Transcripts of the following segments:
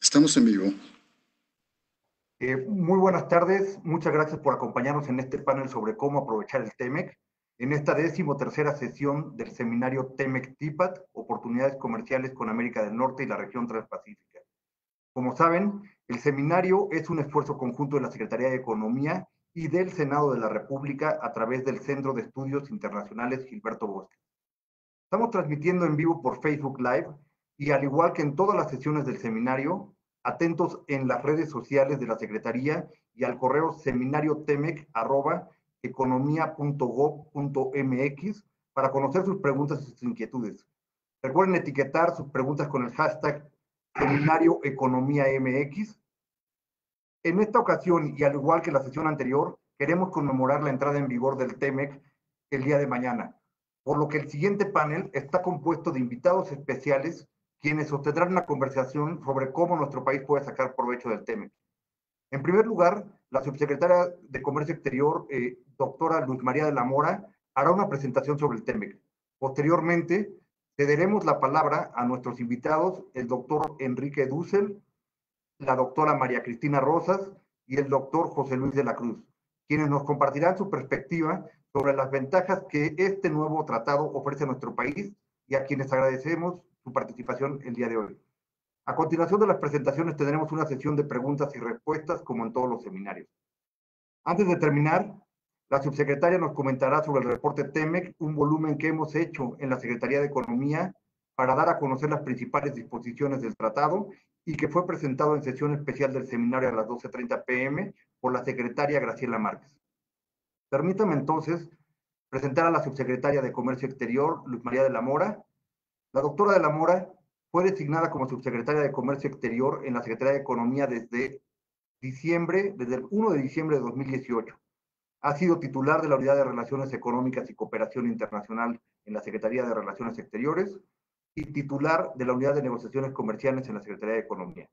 Estamos en vivo. Muy buenas tardes, muchas gracias por acompañarnos en este panel sobre cómo aprovechar el TEMEC, en esta 13ª sesión del seminario TEMEC-TIPAT, Oportunidades Comerciales con América del Norte y la región transpacífica. Como saben, el seminario es un esfuerzo conjunto de la Secretaría de Economía y del Senado de la República a través del Centro de Estudios Internacionales Gilberto Bosque. Estamos transmitiendo en vivo por Facebook Live y al igual que en todas las sesiones del seminario, atentos en las redes sociales de la Secretaría y al correo seminariotemec@economia.gov.mx para conocer sus preguntas y sus inquietudes. Recuerden etiquetar sus preguntas con el hashtag seminarioeconomiamx. En esta ocasión, y al igual que la sesión anterior, queremos conmemorar la entrada en vigor del TEMEC el día de mañana, por lo que el siguiente panel está compuesto de invitados especiales quienes sostendrán una conversación sobre cómo nuestro país puede sacar provecho del TEMEC. En primer lugar, la subsecretaria de Comercio Exterior, doctora Luz María de la Mora, hará una presentación sobre el TEMEC. Posteriormente, cederemos la palabra a nuestros invitados, el doctor Enrique Dussel, la doctora María Cristina Rosas y el doctor José Luis de la Cruz, quienes nos compartirán su perspectiva sobre las ventajas que este nuevo tratado ofrece a nuestro país y a quienes agradecemos su participación el día de hoy. A continuación de las presentaciones tendremos una sesión de preguntas y respuestas como en todos los seminarios. Antes de terminar, la subsecretaria nos comentará sobre el reporte TEMEC, un volumen que hemos hecho en la Secretaría de Economía para dar a conocer las principales disposiciones del tratado y que fue presentado en sesión especial del seminario a las 12:30 p.m. por la secretaria Graciela Márquez. Permítame entonces presentar a la subsecretaria de Comercio Exterior, Luz María de la Mora. La doctora de la Mora fue designada como subsecretaria de Comercio Exterior en la Secretaría de Economía desde el 1 de diciembre de 2018. Ha sido titular de la Unidad de Relaciones Económicas y Cooperación Internacional en la Secretaría de Relaciones Exteriores y titular de la Unidad de Negociaciones Comerciales en la Secretaría de Economía,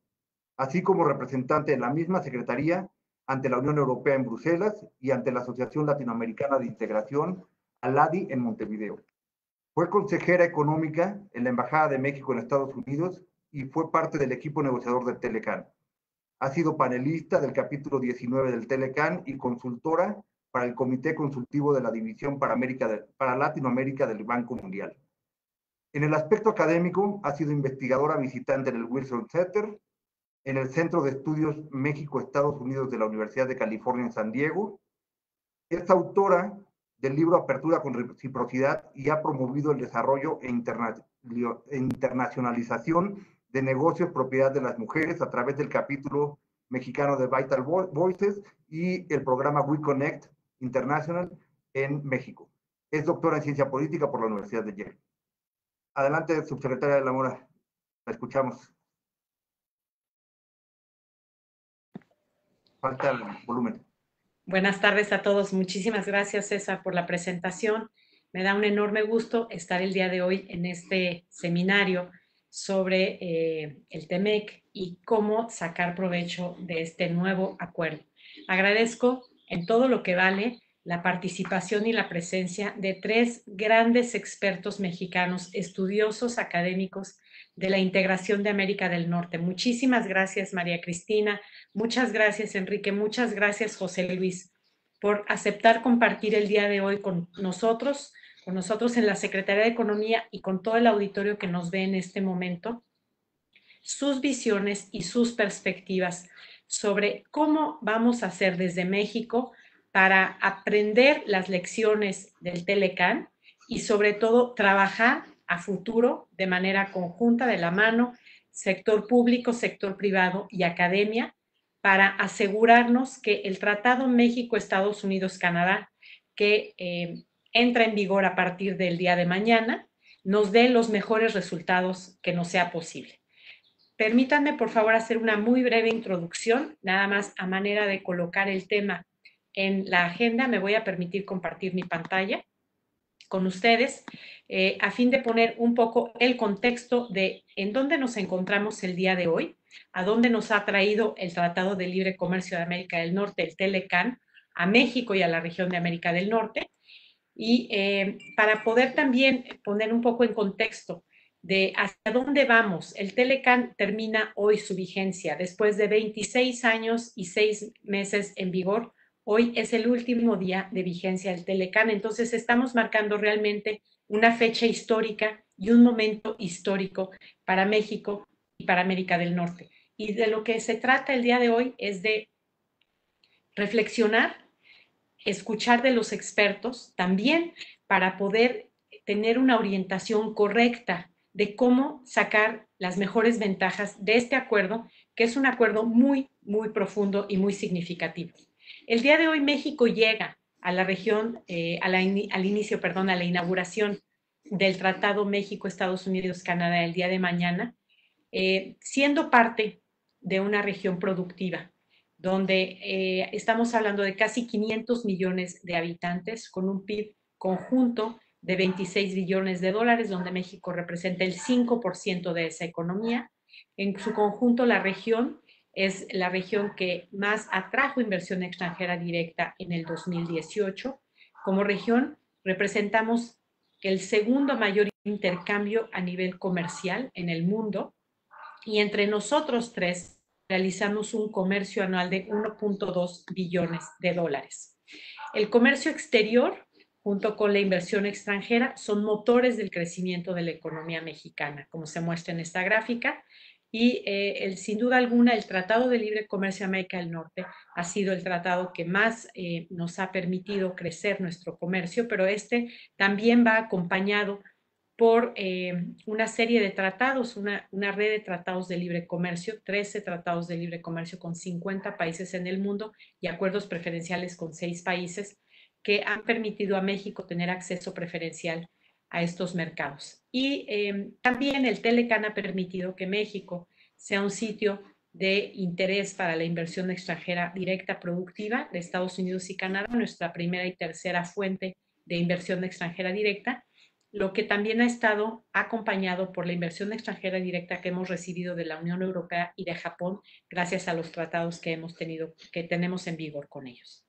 así como representante de la misma Secretaría ante la Unión Europea en Bruselas y ante la Asociación Latinoamericana de Integración, ALADI, en Montevideo. Fue consejera económica en la Embajada de México en Estados Unidos y fue parte del equipo negociador del Telecan. Ha sido panelista del capítulo 19 del Telecan y consultora para el Comité Consultivo de la División para Latinoamérica del Banco Mundial. En el aspecto académico, ha sido investigadora visitante en el Wilson Center, en el Centro de Estudios México-Estados Unidos de la Universidad de California en San Diego. Es autora del libro Apertura con Reciprocidad y ha promovido el desarrollo e internacionalización de negocios propiedad de las mujeres a través del capítulo mexicano de Vital Voices y el programa We Connect International en México. Es doctora en Ciencia Política por la Universidad de Yale. Adelante, subsecretaria de la Mora. La escuchamos. Falta el volumen. Buenas tardes a todos. Muchísimas gracias, César, por la presentación. Me da un enorme gusto estar el día de hoy en este seminario sobre el TEMEC y cómo sacar provecho de este nuevo acuerdo. Agradezco en todo lo que vale la participación y la presencia de 3 grandes expertos mexicanos, estudiosos académicos de la integración de América del Norte. Muchísimas gracias, María Cristina. Muchas gracias, Enrique. Muchas gracias, José Luis, por aceptar compartir el día de hoy con nosotros en la Secretaría de Economía y con todo el auditorio que nos ve en este momento, sus visiones y sus perspectivas sobre cómo vamos a hacer desde México para aprender las lecciones del Telecan y sobre todo trabajar a futuro de manera conjunta, de la mano, sector público, sector privado y academia, para asegurarnos que el Tratado México-Estados Unidos-Canadá, que entra en vigor a partir del día de mañana, nos dé los mejores resultados que nos sea posible. Permítanme, por favor, hacer una muy breve introducción, nada más a manera de colocar el tema en la agenda. Me voy a permitir compartir mi pantalla con ustedes a fin de poner un poco el contexto de en dónde nos encontramos el día de hoy, a dónde nos ha traído el Tratado de Libre Comercio de América del Norte, el Telecan, a México y a la región de América del Norte, y para poder también poner un poco en contexto de hacia dónde vamos. El Telecán termina hoy su vigencia. Después de 26 años y 6 meses en vigor, hoy es el último día de vigencia del Telecán. Entonces estamos marcando realmente una fecha histórica y un momento histórico para México y para América del Norte. Y de lo que se trata el día de hoy es de reflexionar, escuchar de los expertos también para poder tener una orientación correcta de cómo sacar las mejores ventajas de este acuerdo, que es un acuerdo muy, muy profundo y muy significativo. El día de hoy México llega a la región, al inicio, perdón, a la inauguración del Tratado México-Estados Unidos-Canadá el día de mañana, siendo parte de una región productiva, donde estamos hablando de casi 500 millones de habitantes, con un PIB conjunto de 26 billones de dólares, donde México representa el 5% de esa economía. En su conjunto, la región es la región que más atrajo inversión extranjera directa en el 2018. Como región, representamos el segundo mayor intercambio a nivel comercial en el mundo, y entre nosotros tres realizamos un comercio anual de 1.2 billones de dólares. El comercio exterior, junto con la inversión extranjera, son motores del crecimiento de la economía mexicana, como se muestra en esta gráfica. Y sin duda alguna, el Tratado de Libre Comercio de América del Norte ha sido el tratado que más nos ha permitido crecer nuestro comercio, pero este también va acompañado por una serie de tratados, una red de tratados de libre comercio, 13 tratados de libre comercio con 50 países en el mundo y acuerdos preferenciales con 6 países que han permitido a México tener acceso preferencial a estos mercados. Y también el Telecán ha permitido que México sea un sitio de interés para la inversión extranjera directa productiva de Estados Unidos y Canadá, nuestra primera y tercera fuente de inversión extranjera directa, lo que también ha estado acompañado por la inversión extranjera directa que hemos recibido de la Unión Europea y de Japón, gracias a los tratados que tenemos en vigor con ellos.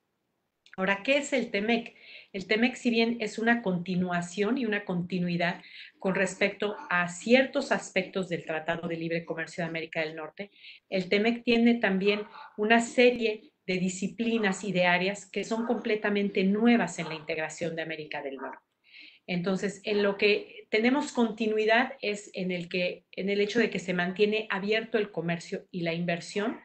Ahora, ¿qué es el TEMEC? El TEMEC, si bien es una continuación y una continuidad con respecto a ciertos aspectos del Tratado de Libre Comercio de América del Norte, el TEMEC tiene también una serie de disciplinas y de áreas que son completamente nuevas en la integración de América del Norte. Entonces, en lo que tenemos continuidad es en el hecho de que se mantiene abierto el comercio y la inversión,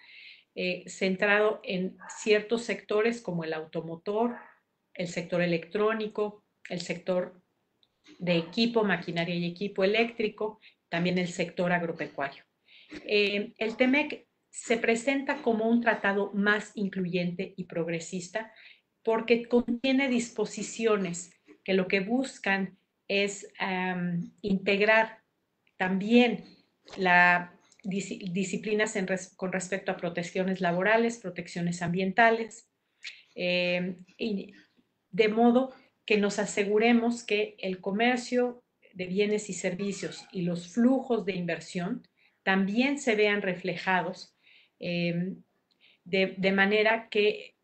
centrado en ciertos sectores como el automotor, el sector electrónico, el sector de equipo, maquinaria y equipo eléctrico, también el sector agropecuario. El TEMEC se presenta como un tratado más incluyente y progresista porque contiene disposiciones que lo que buscan es integrar también las disciplinas con respecto a protecciones laborales, protecciones ambientales, y de modo que nos aseguremos que el comercio de bienes y servicios y los flujos de inversión también se vean reflejados, de manera que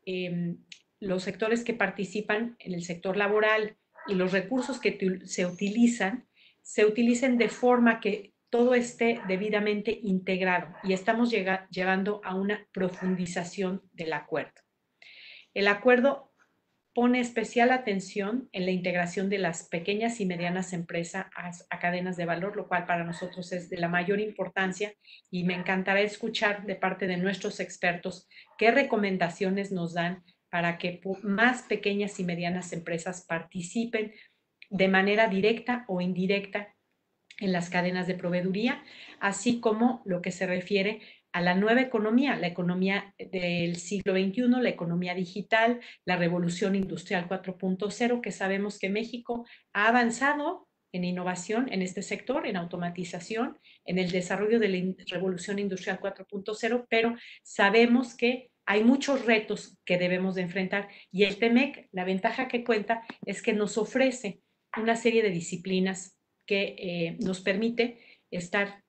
los sectores que participan en el sector laboral y los recursos que se utilicen de forma que todo esté debidamente integrado, y estamos llegando a una profundización del acuerdo. El acuerdo pone especial atención en la integración de las pequeñas y medianas empresas a cadenas de valor, lo cual para nosotros es de la mayor importancia, y me encantará escuchar de parte de nuestros expertos qué recomendaciones nos dan para que más pequeñas y medianas empresas participen de manera directa o indirecta en las cadenas de proveeduría, así como lo que se refiere a la nueva economía, la economía del siglo XXI, la economía digital, la revolución industrial 4.0, que sabemos que México ha avanzado en innovación en este sector, en automatización, en el desarrollo de la revolución industrial 4.0, pero sabemos que hay muchos retos que debemos de enfrentar, y el TEMEC, la ventaja que cuenta es que nos ofrece una serie de disciplinas que nos permite estar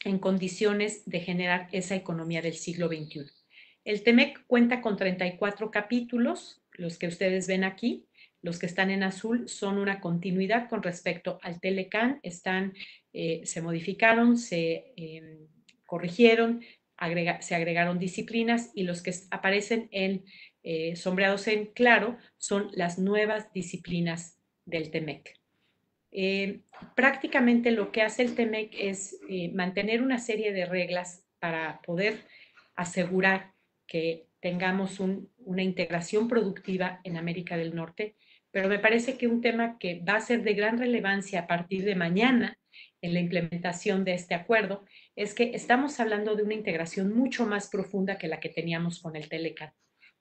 en condiciones de generar esa economía del siglo XXI. El TEMEC cuenta con 34 capítulos, los que ustedes ven aquí. Los que están en azul son una continuidad con respecto al Telecán, están se modificaron, se corrigieron, se agregaron disciplinas y los que aparecen en sombreados en claro son las nuevas disciplinas del TEMEC. Prácticamente lo que hace el TEMEC es mantener una serie de reglas para poder asegurar que tengamos una integración productiva en América del Norte, pero me parece que un tema que va a ser de gran relevancia a partir de mañana en la implementación de este acuerdo es que estamos hablando de una integración mucho más profunda que la que teníamos con el TELECAN.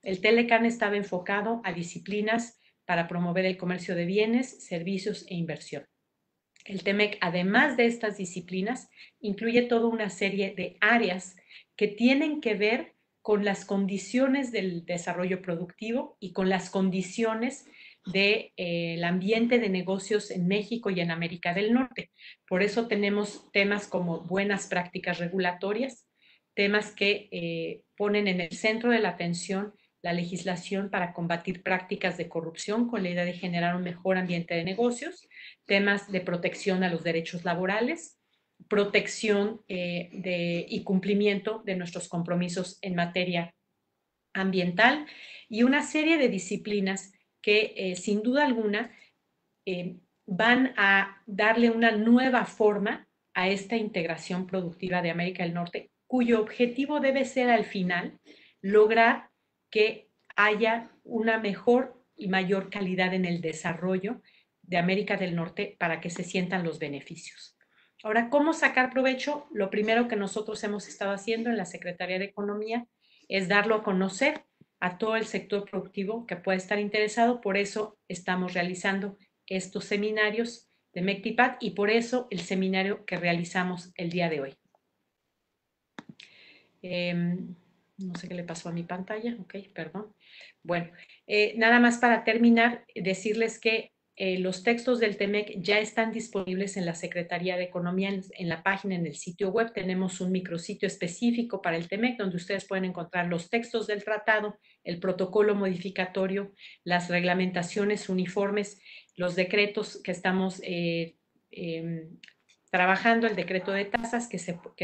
El TELECAN estaba enfocado a disciplinas para promover el comercio de bienes, servicios e inversión. El TEMEC, además de estas disciplinas, incluye toda una serie de áreas que tienen que ver con las condiciones del desarrollo productivo y con las condiciones del ambiente de negocios en México y en América del Norte. Por eso tenemos temas como buenas prácticas regulatorias, temas que ponen en el centro de la atención la legislación para combatir prácticas de corrupción con la idea de generar un mejor ambiente de negocios, temas de protección a los derechos laborales, protección y cumplimiento de nuestros compromisos en materia ambiental y una serie de disciplinas que sin duda alguna van a darle una nueva forma a esta integración productiva de América del Norte, cuyo objetivo debe ser al final lograr que haya una mejor y mayor calidad en el desarrollo de América del Norte para que se sientan los beneficios. Ahora, ¿cómo sacar provecho? Lo primero que nosotros hemos estado haciendo en la Secretaría de Economía es darlo a conocer a todo el sector productivo que pueda estar interesado. Por eso estamos realizando estos seminarios de MECTIPAD y por eso el seminario que realizamos el día de hoy. No sé qué le pasó a mi pantalla, ok, perdón. Bueno, nada más para terminar, decirles que los textos del TEMEC ya están disponibles en la Secretaría de Economía, en la página, en el sitio web. Tenemos un micrositio específico para el TEMEC donde ustedes pueden encontrar los textos del tratado, el protocolo modificatorio, las reglamentaciones uniformes, los decretos que estamos trabajando, el decreto de tasas que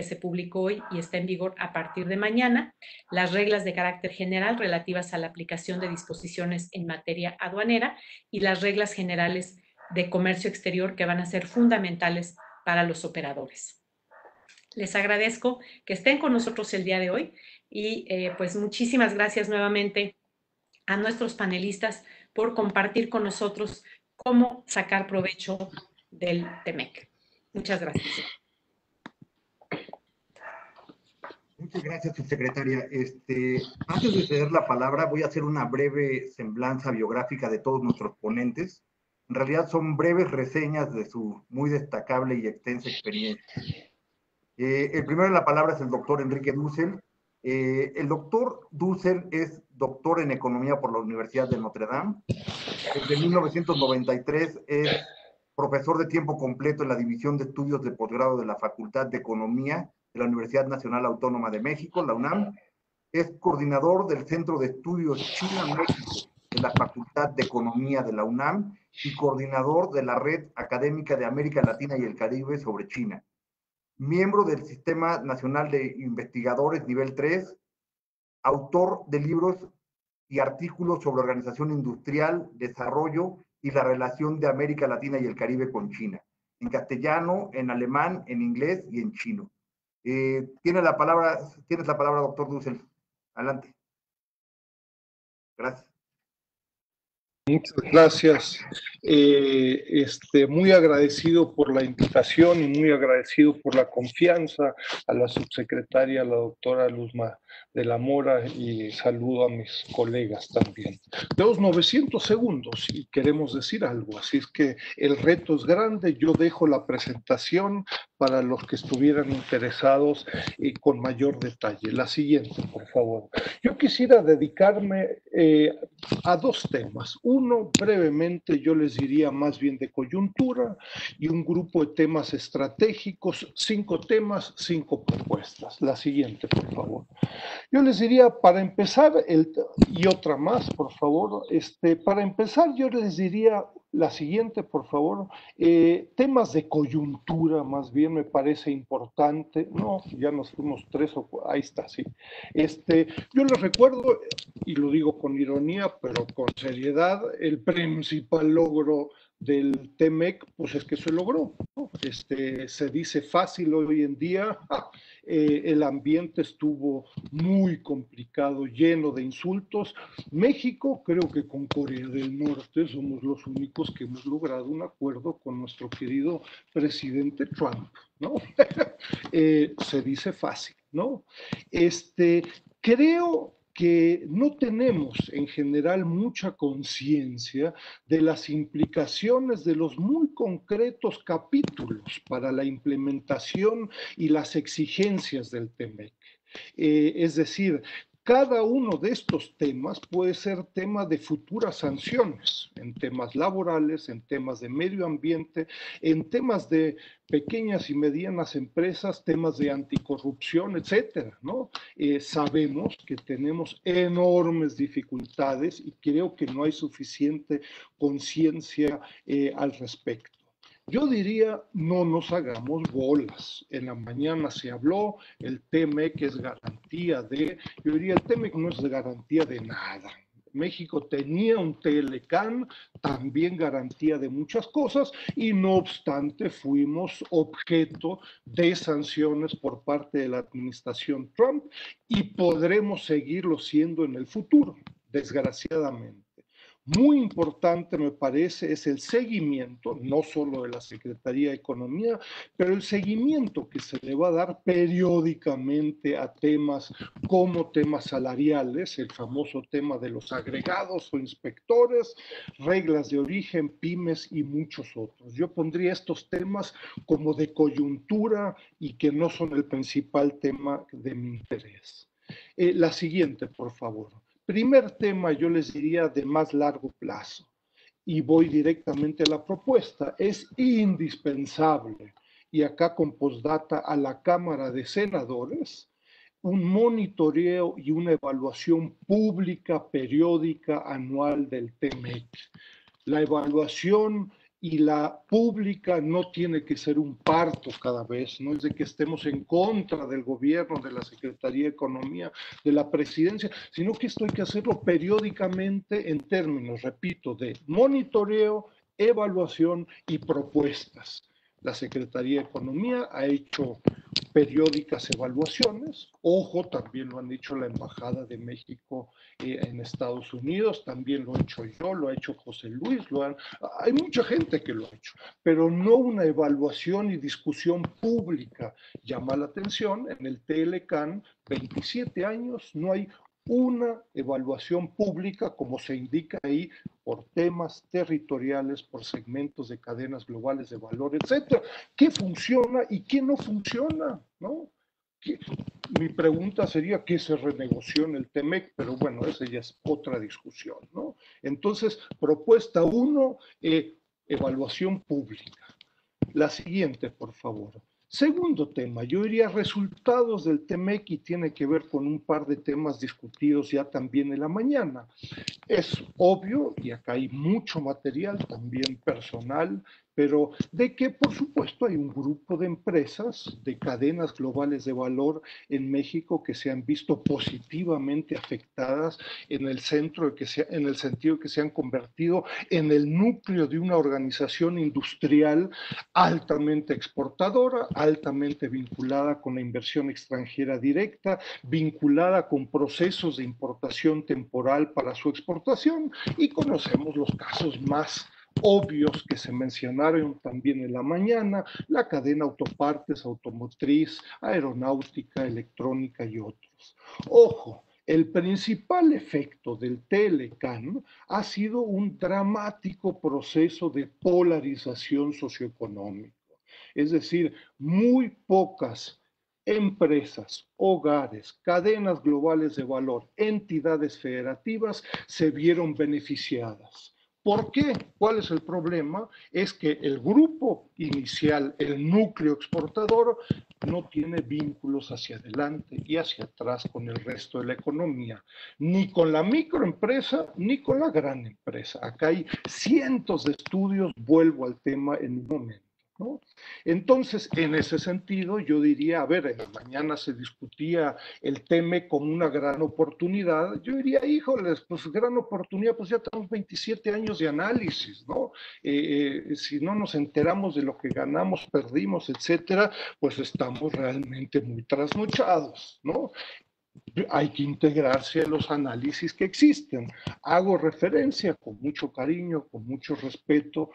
se publicó hoy y está en vigor a partir de mañana, las reglas de carácter general relativas a la aplicación de disposiciones en materia aduanera y las reglas generales de comercio exterior que van a ser fundamentales para los operadores. Les agradezco que estén con nosotros el día de hoy y pues muchísimas gracias nuevamente a nuestros panelistas por compartir con nosotros cómo sacar provecho del TEMEC. Muchas gracias. Muchas gracias, subsecretaria. Antes de ceder la palabra, voy a hacer una breve semblanza biográfica de todos nuestros ponentes. En realidad son breves reseñas de su muy destacable y extensa experiencia. El primero en la palabra es el doctor Enrique Dussel. El doctor Dussel es doctor en Economía por la Universidad de Notre Dame. Desde 1993 es profesor de tiempo completo en la División de Estudios de Posgrado de la Facultad de Economía de la Universidad Nacional Autónoma de México, la UNAM. Es coordinador del Centro de Estudios China-México de la Facultad de Economía de la UNAM y coordinador de la Red Académica de América Latina y el Caribe sobre China. Miembro del Sistema Nacional de Investigadores Nivel 3, autor de libros y artículos sobre organización industrial, desarrollo y la relación de América Latina y el Caribe con China, en castellano, en alemán, en inglés y en chino. Tienes la palabra, doctor Dussel. Adelante. Gracias. Muchas gracias. Muy agradecido por la invitación y muy agradecido por la confianza a la subsecretaria, la doctora Luzma de la Mora, y saludo a mis colegas también. Tenemos 900 segundos y queremos decir algo, así es que el reto es grande. Yo dejo la presentación para los que estuvieran interesados con mayor detalle. La siguiente, por favor. Yo quisiera dedicarme a dos temas. Uno, brevemente, yo les diría más bien de coyuntura, y un grupo de temas estratégicos, 5 temas, 5 propuestas. La siguiente, por favor. Yo les diría, para empezar, y otra más, por favor, para empezar yo les diría La siguiente, por favor. Temas de coyuntura, más bien me parece importante. No, ya nos fuimos tres o cuatro. Ahí está, sí. Yo les recuerdo, y lo digo con ironía, pero con seriedad, el principal logro del TEMEC, pues es que se logró, ¿no? Se dice fácil hoy en día. El ambiente estuvo muy complicado, lleno de insultos. México, creo que con Corea del Norte somos los únicos que hemos logrado un acuerdo con nuestro querido presidente Trump, ¿no? Se dice fácil, ¿no? Creo que no tenemos en general mucha conciencia de las implicaciones de los muy concretos capítulos para la implementación y las exigencias del TEMEC. Es decir, cada uno de estos temas puede ser tema de futuras sanciones, en temas laborales, en temas de medio ambiente, en temas de pequeñas y medianas empresas, temas de anticorrupción, etcétera, ¿no? Sabemos que tenemos enormes dificultades y creo que no hay suficiente conciencia al respecto. Yo diría, no nos hagamos bolas. En la mañana se habló, el TEMEC es garantía de, yo diría, el TEMEC no es garantía de nada. México tenía un TLCAN, también garantía de muchas cosas, y no obstante fuimos objeto de sanciones por parte de la administración Trump y podremos seguirlo siendo en el futuro, desgraciadamente. Muy importante, me parece, es el seguimiento, no solo de la Secretaría de Economía, pero el seguimiento que se le va a dar periódicamente a temas como temas salariales, el famoso tema de los agregados o inspectores, reglas de origen, pymes y muchos otros. Yo pondría estos temas como de coyuntura y que no son el principal tema de mi interés. La siguiente, por favor. Primer tema, yo les diría de más largo plazo, y voy directamente a la propuesta. Es indispensable, y acá con postdata a la Cámara de Senadores, un monitoreo y una evaluación pública, periódica, anual del TEMEC. La evaluación y la pública no tiene que ser un parto cada vez, no es de que estemos en contra del gobierno, de la Secretaría de Economía, de la presidencia, sino que esto hay que hacerlo periódicamente en términos, repito, de monitoreo, evaluación y propuestas. La Secretaría de Economía ha hecho periódicas evaluaciones. Ojo, también lo han dicho la Embajada de México en Estados Unidos, también lo he hecho yo, lo ha hecho José Luis, hay mucha gente que lo ha hecho, pero no una evaluación y discusión pública. Llama la atención, en el TLCAN, 27 años, no hay una evaluación pública, como se indica ahí, por temas territoriales, por segmentos de cadenas globales de valor, etcétera. ¿Qué funciona y qué no funciona? ¿No? Mi pregunta sería ¿qué se renegoció en el TEMEC? Pero bueno, esa ya es otra discusión, ¿no? Entonces, propuesta 1, evaluación pública. La siguiente, por favor. Segundo tema, yo diría resultados del TEMEC y tiene que ver con un par de temas discutidos ya también en la mañana. Es obvio, y acá hay mucho material también personal, pero de que por supuesto hay un grupo de empresas, de cadenas globales de valor en México que se han visto positivamente afectadas en el sentido de que se han convertido en el núcleo de una organización industrial altamente exportadora, altamente vinculada con la inversión extranjera directa, vinculada con procesos de importación temporal para su exportación, y conocemos los casos más obvios que se mencionaron también en la mañana, la cadena autopartes, automotriz, aeronáutica, electrónica y otros. Ojo, el principal efecto del TLCAN ha sido un dramático proceso de polarización socioeconómica. Es decir, muy pocas empresas, hogares, cadenas globales de valor, entidades federativas se vieron beneficiadas. ¿Por qué? ¿Cuál es el problema? Es que el grupo inicial, el núcleo exportador, no tiene vínculos hacia adelante y hacia atrás con el resto de la economía, ni con la microempresa, ni con la gran empresa. Acá hay cientos de estudios, vuelvo al tema en un momento, ¿no? Entonces, en ese sentido, yo diría, a ver, en la mañana se discutía el tema como una gran oportunidad, yo diría, híjoles, pues gran oportunidad, pues ya tenemos 27 años de análisis, ¿no? Si no nos enteramos de lo que ganamos, perdimos, etcétera, pues estamos realmente muy trasnochados, ¿no? Hay que integrarse a los análisis que existen. Hago referencia con mucho cariño, con mucho respeto,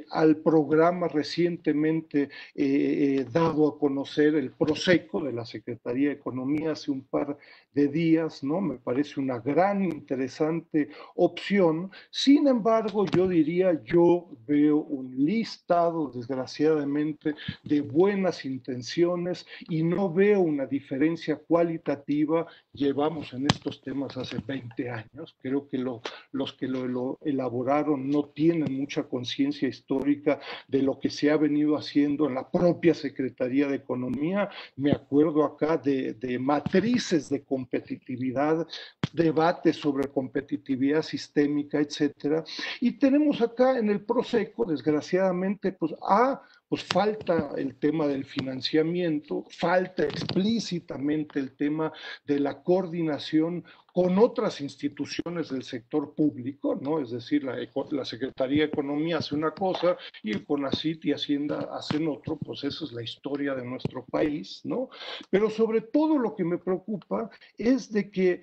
al programa recientemente dado a conocer, el Proseco de la Secretaría de Economía hace un par de días, ¿no? Me parece una gran, interesante opción. Sin embargo, yo diría, yo veo un listado, desgraciadamente, de buenas intenciones y no veo una diferencia cualitativa. Llevamos en estos temas hace 20 años. Creo que los que lo elaboraron no tienen mucha conciencia histórica de lo que se ha venido haciendo en la propia Secretaría de Economía. Me acuerdo acá de matrices de competitividad, debates sobre competitividad sistémica, etcétera. Y tenemos acá en el Proseco, desgraciadamente, pues falta el tema del financiamiento, falta explícitamente el tema de la coordinación con otras instituciones del sector público, ¿no? Es decir, la Secretaría de Economía hace una cosa y el CONACYT y Hacienda hacen otro, pues esa es la historia de nuestro país, ¿no? Pero sobre todo lo que me preocupa es de que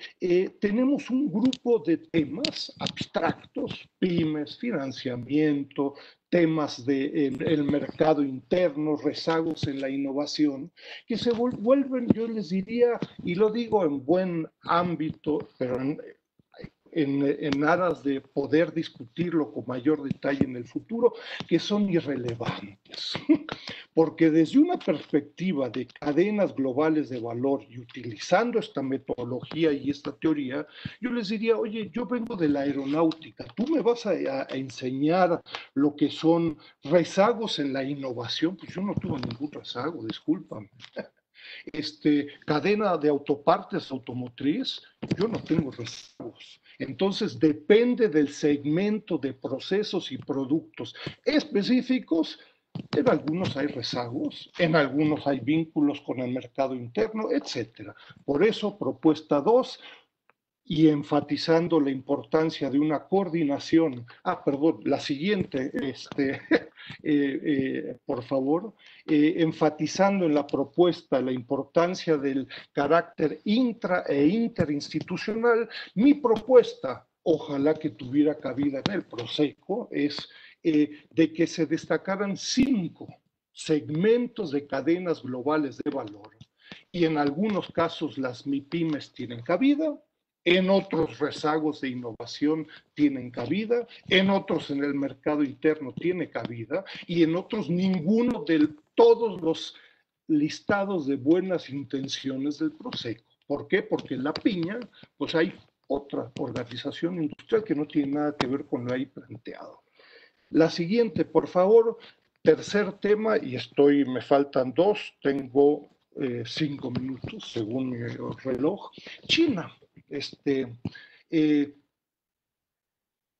tenemos un grupo de temas abstractos, pymes, financiamiento, temas del mercado interno, rezagos en la innovación, que se vuelven, yo les diría, y lo digo en buen ámbito, pero en aras de poder discutirlo con mayor detalle en el futuro, que son irrelevantes. Porque desde una perspectiva de cadenas globales de valor y utilizando esta metodología y esta teoría, yo les diría, oye, yo vengo de la aeronáutica, tú me vas a enseñar lo que son rezagos en la innovación, pues yo no tuve ningún rezago, discúlpame. Cadena de autopartes automotriz, yo no tengo rezagos. Entonces depende del segmento de procesos y productos específicos. En algunos hay rezagos, en algunos hay vínculos con el mercado interno, etcétera. Por eso, propuesta 2, y enfatizando la importancia de una coordinación. Perdón, la siguiente, por favor, enfatizando en la propuesta la importancia del carácter intra e interinstitucional. Mi propuesta, ojalá que tuviera cabida en el Proseco, es de que se destacaran 5 segmentos de cadenas globales de valor, y en algunos casos las MIPYMES tienen cabida, en otros rezagos de innovación tienen cabida, en otros en el mercado interno tiene cabida, y en otros ninguno de todos los listados de buenas intenciones del Proseco. ¿Por qué? Porque en la piña, pues hay otra organización industrial que no tiene nada que ver con lo ahí planteado. La siguiente, por favor, tercer tema, y me faltan 2, tengo 5 minutos según mi reloj. China.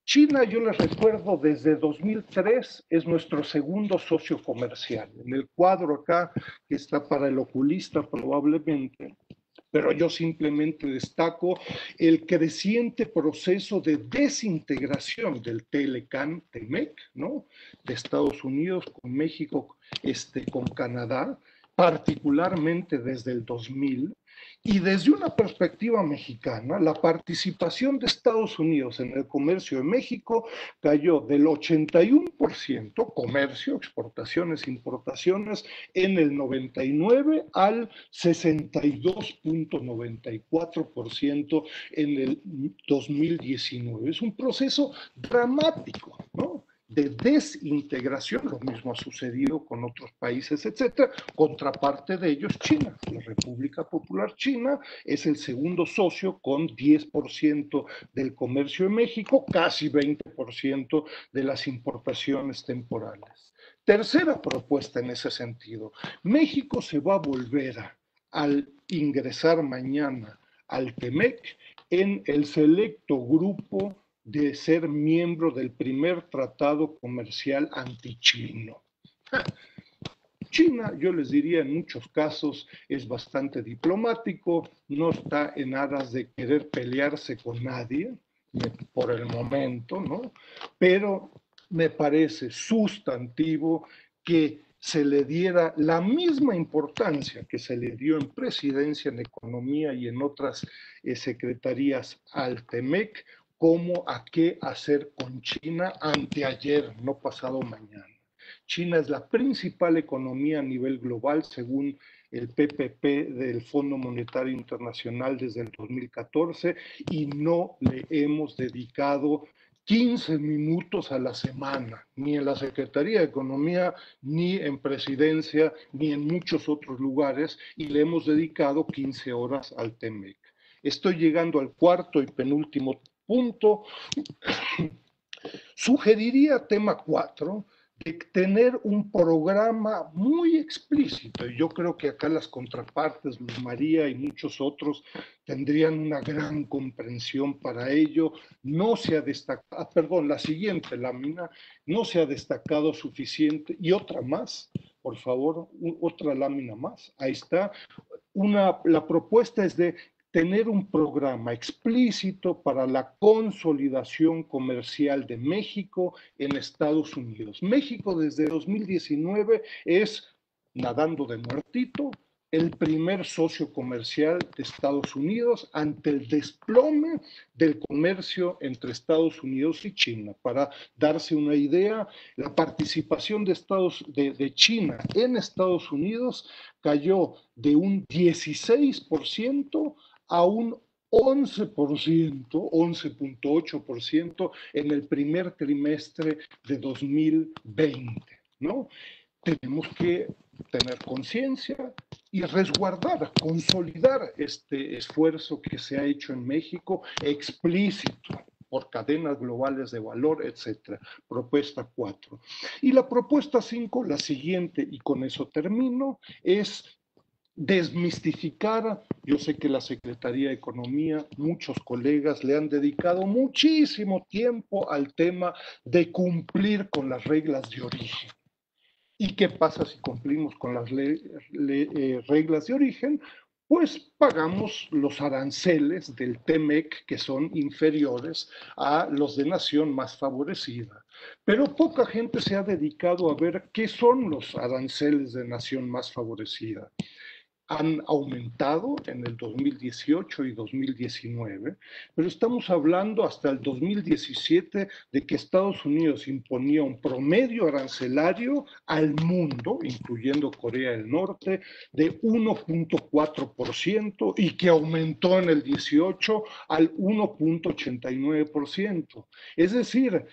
China, yo les recuerdo, desde 2003 es nuestro segundo socio comercial. En el cuadro acá, que está para el oculista probablemente, pero yo simplemente destaco el creciente proceso de desintegración del TLCAN-TEMEC, ¿no? De Estados Unidos con México, con Canadá, particularmente desde el 2000, y desde una perspectiva mexicana, la participación de Estados Unidos en el comercio de México cayó del 81%, comercio, exportaciones, importaciones, en el 99 al 62.94% en el 2019. Es un proceso dramático, ¿no? De desintegración. Lo mismo ha sucedido con otros países, etcétera. Contraparte de ellos, China. La República Popular China es el segundo socio con 10% del comercio en México, casi 20% de las importaciones temporales. Tercera propuesta en ese sentido. México se va a volver al ingresar mañana al TEMEC en el selecto grupo de ser miembro del primer tratado comercial antichino. China, yo les diría, en muchos casos es bastante diplomático, no está en aras de querer pelearse con nadie por el momento, ¿no? Pero me parece sustantivo que se le diera la misma importancia que se le dio en presidencia, en economía y en otras secretarías al TEMEC, como a qué hacer con China anteayer, no pasado mañana. China es la principal economía a nivel global, según el PPP del Fondo Monetario Internacional desde el 2014, y no le hemos dedicado 15 minutos a la semana, ni en la Secretaría de Economía, ni en Presidencia, ni en muchos otros lugares, y le hemos dedicado 15 horas al TEMEC. Estoy llegando al cuarto y penúltimo punto. Sugeriría tema 4, de tener un programa muy explícito, y yo creo que acá las contrapartes, Luz María y muchos otros, tendrían una gran comprensión para ello. No se ha destacado, perdón, la siguiente lámina, no se ha destacado suficiente, y otra más, por favor, otra lámina más, ahí está. La propuesta es de tener un programa explícito para la consolidación comercial de México en Estados Unidos. México desde 2019 es, nadando de muertito, el primer socio comercial de Estados Unidos ante el desplome del comercio entre Estados Unidos y China. Para darse una idea, la participación de China en Estados Unidos cayó de un 16% a un 11%, 11.8% en el primer trimestre de 2020, ¿no? Tenemos que tener conciencia y resguardar, consolidar este esfuerzo que se ha hecho en México explícito por cadenas globales de valor, etcétera. Propuesta 4. Y la propuesta 5, la siguiente, y con eso termino, es desmistificar. Yo sé que la Secretaría de Economía, muchos colegas le han dedicado muchísimo tiempo al tema de cumplir con las reglas de origen. ¿Y qué pasa si cumplimos con las reglas de origen? Pues pagamos los aranceles del TEMEC, que son inferiores a los de nación más favorecida. Pero poca gente se ha dedicado a ver qué son los aranceles de nación más favorecida. Han aumentado en el 2018 y 2019, pero estamos hablando hasta el 2017 de que Estados Unidos imponía un promedio arancelario al mundo, incluyendo Corea del Norte, de 1.4% y que aumentó en el 18 al 1.89%. Es decir,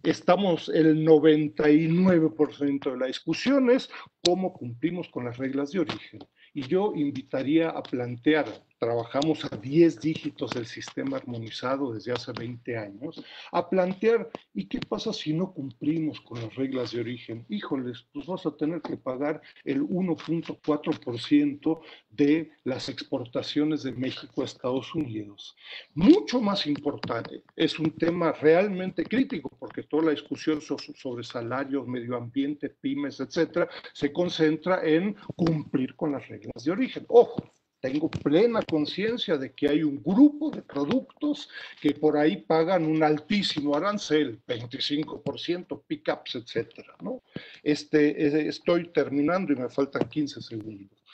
estamos el 99% de la discusión es cómo cumplimos con las reglas de origen. Y yo invitaría a plantear, trabajamos a 10 dígitos del sistema armonizado desde hace 20 años, a plantear, ¿y qué pasa si no cumplimos con las reglas de origen? Híjoles, pues vas a tener que pagar el 1.4% de las exportaciones de México a Estados Unidos. Mucho más importante, es un tema realmente crítico, porque toda la discusión sobre salarios, medio ambiente, pymes, etcétera, se concentra en cumplir con las reglas de origen. Ojo, tengo plena conciencia de que hay un grupo de productos que por ahí pagan un altísimo arancel, 25%, pickups, etcétera, ¿no? Estoy terminando y me faltan 15 segundos.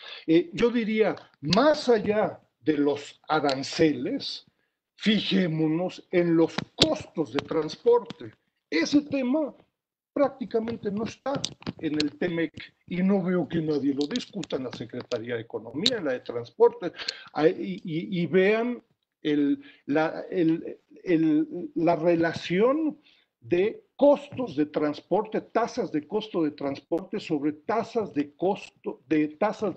Yo diría, más allá de los aranceles, fijémonos en los costos de transporte. Ese tema prácticamente no está en el TEMEC y no veo que nadie lo discuta en la Secretaría de Economía, en la de Transporte, y vean la relación de costos de transporte, tasas de costo de transporte sobre tasas de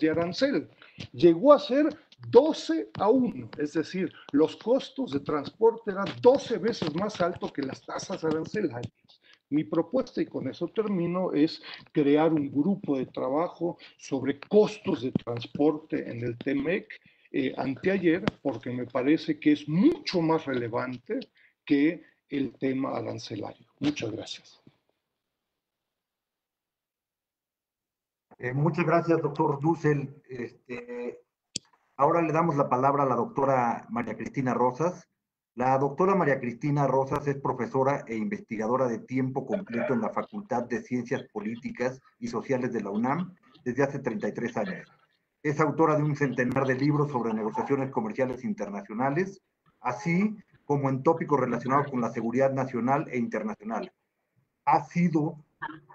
arancel. Llegó a ser 12-1, es decir, los costos de transporte eran 12 veces más altos que las tasas arancelarias. Mi propuesta, y con eso termino, es crear un grupo de trabajo sobre costos de transporte en el TEMEC anteayer, porque me parece que es mucho más relevante que el tema arancelario. Muchas gracias. Muchas gracias, doctor Dussel. Ahora le damos la palabra a la doctora María Cristina Rosas. La doctora María Cristina Rosas es profesora e investigadora de tiempo completo en la Facultad de Ciencias Políticas y Sociales de la UNAM desde hace 33 años. Es autora de un centenar de libros sobre negociaciones comerciales internacionales, así como en tópicos relacionados con la seguridad nacional e internacional. Ha sido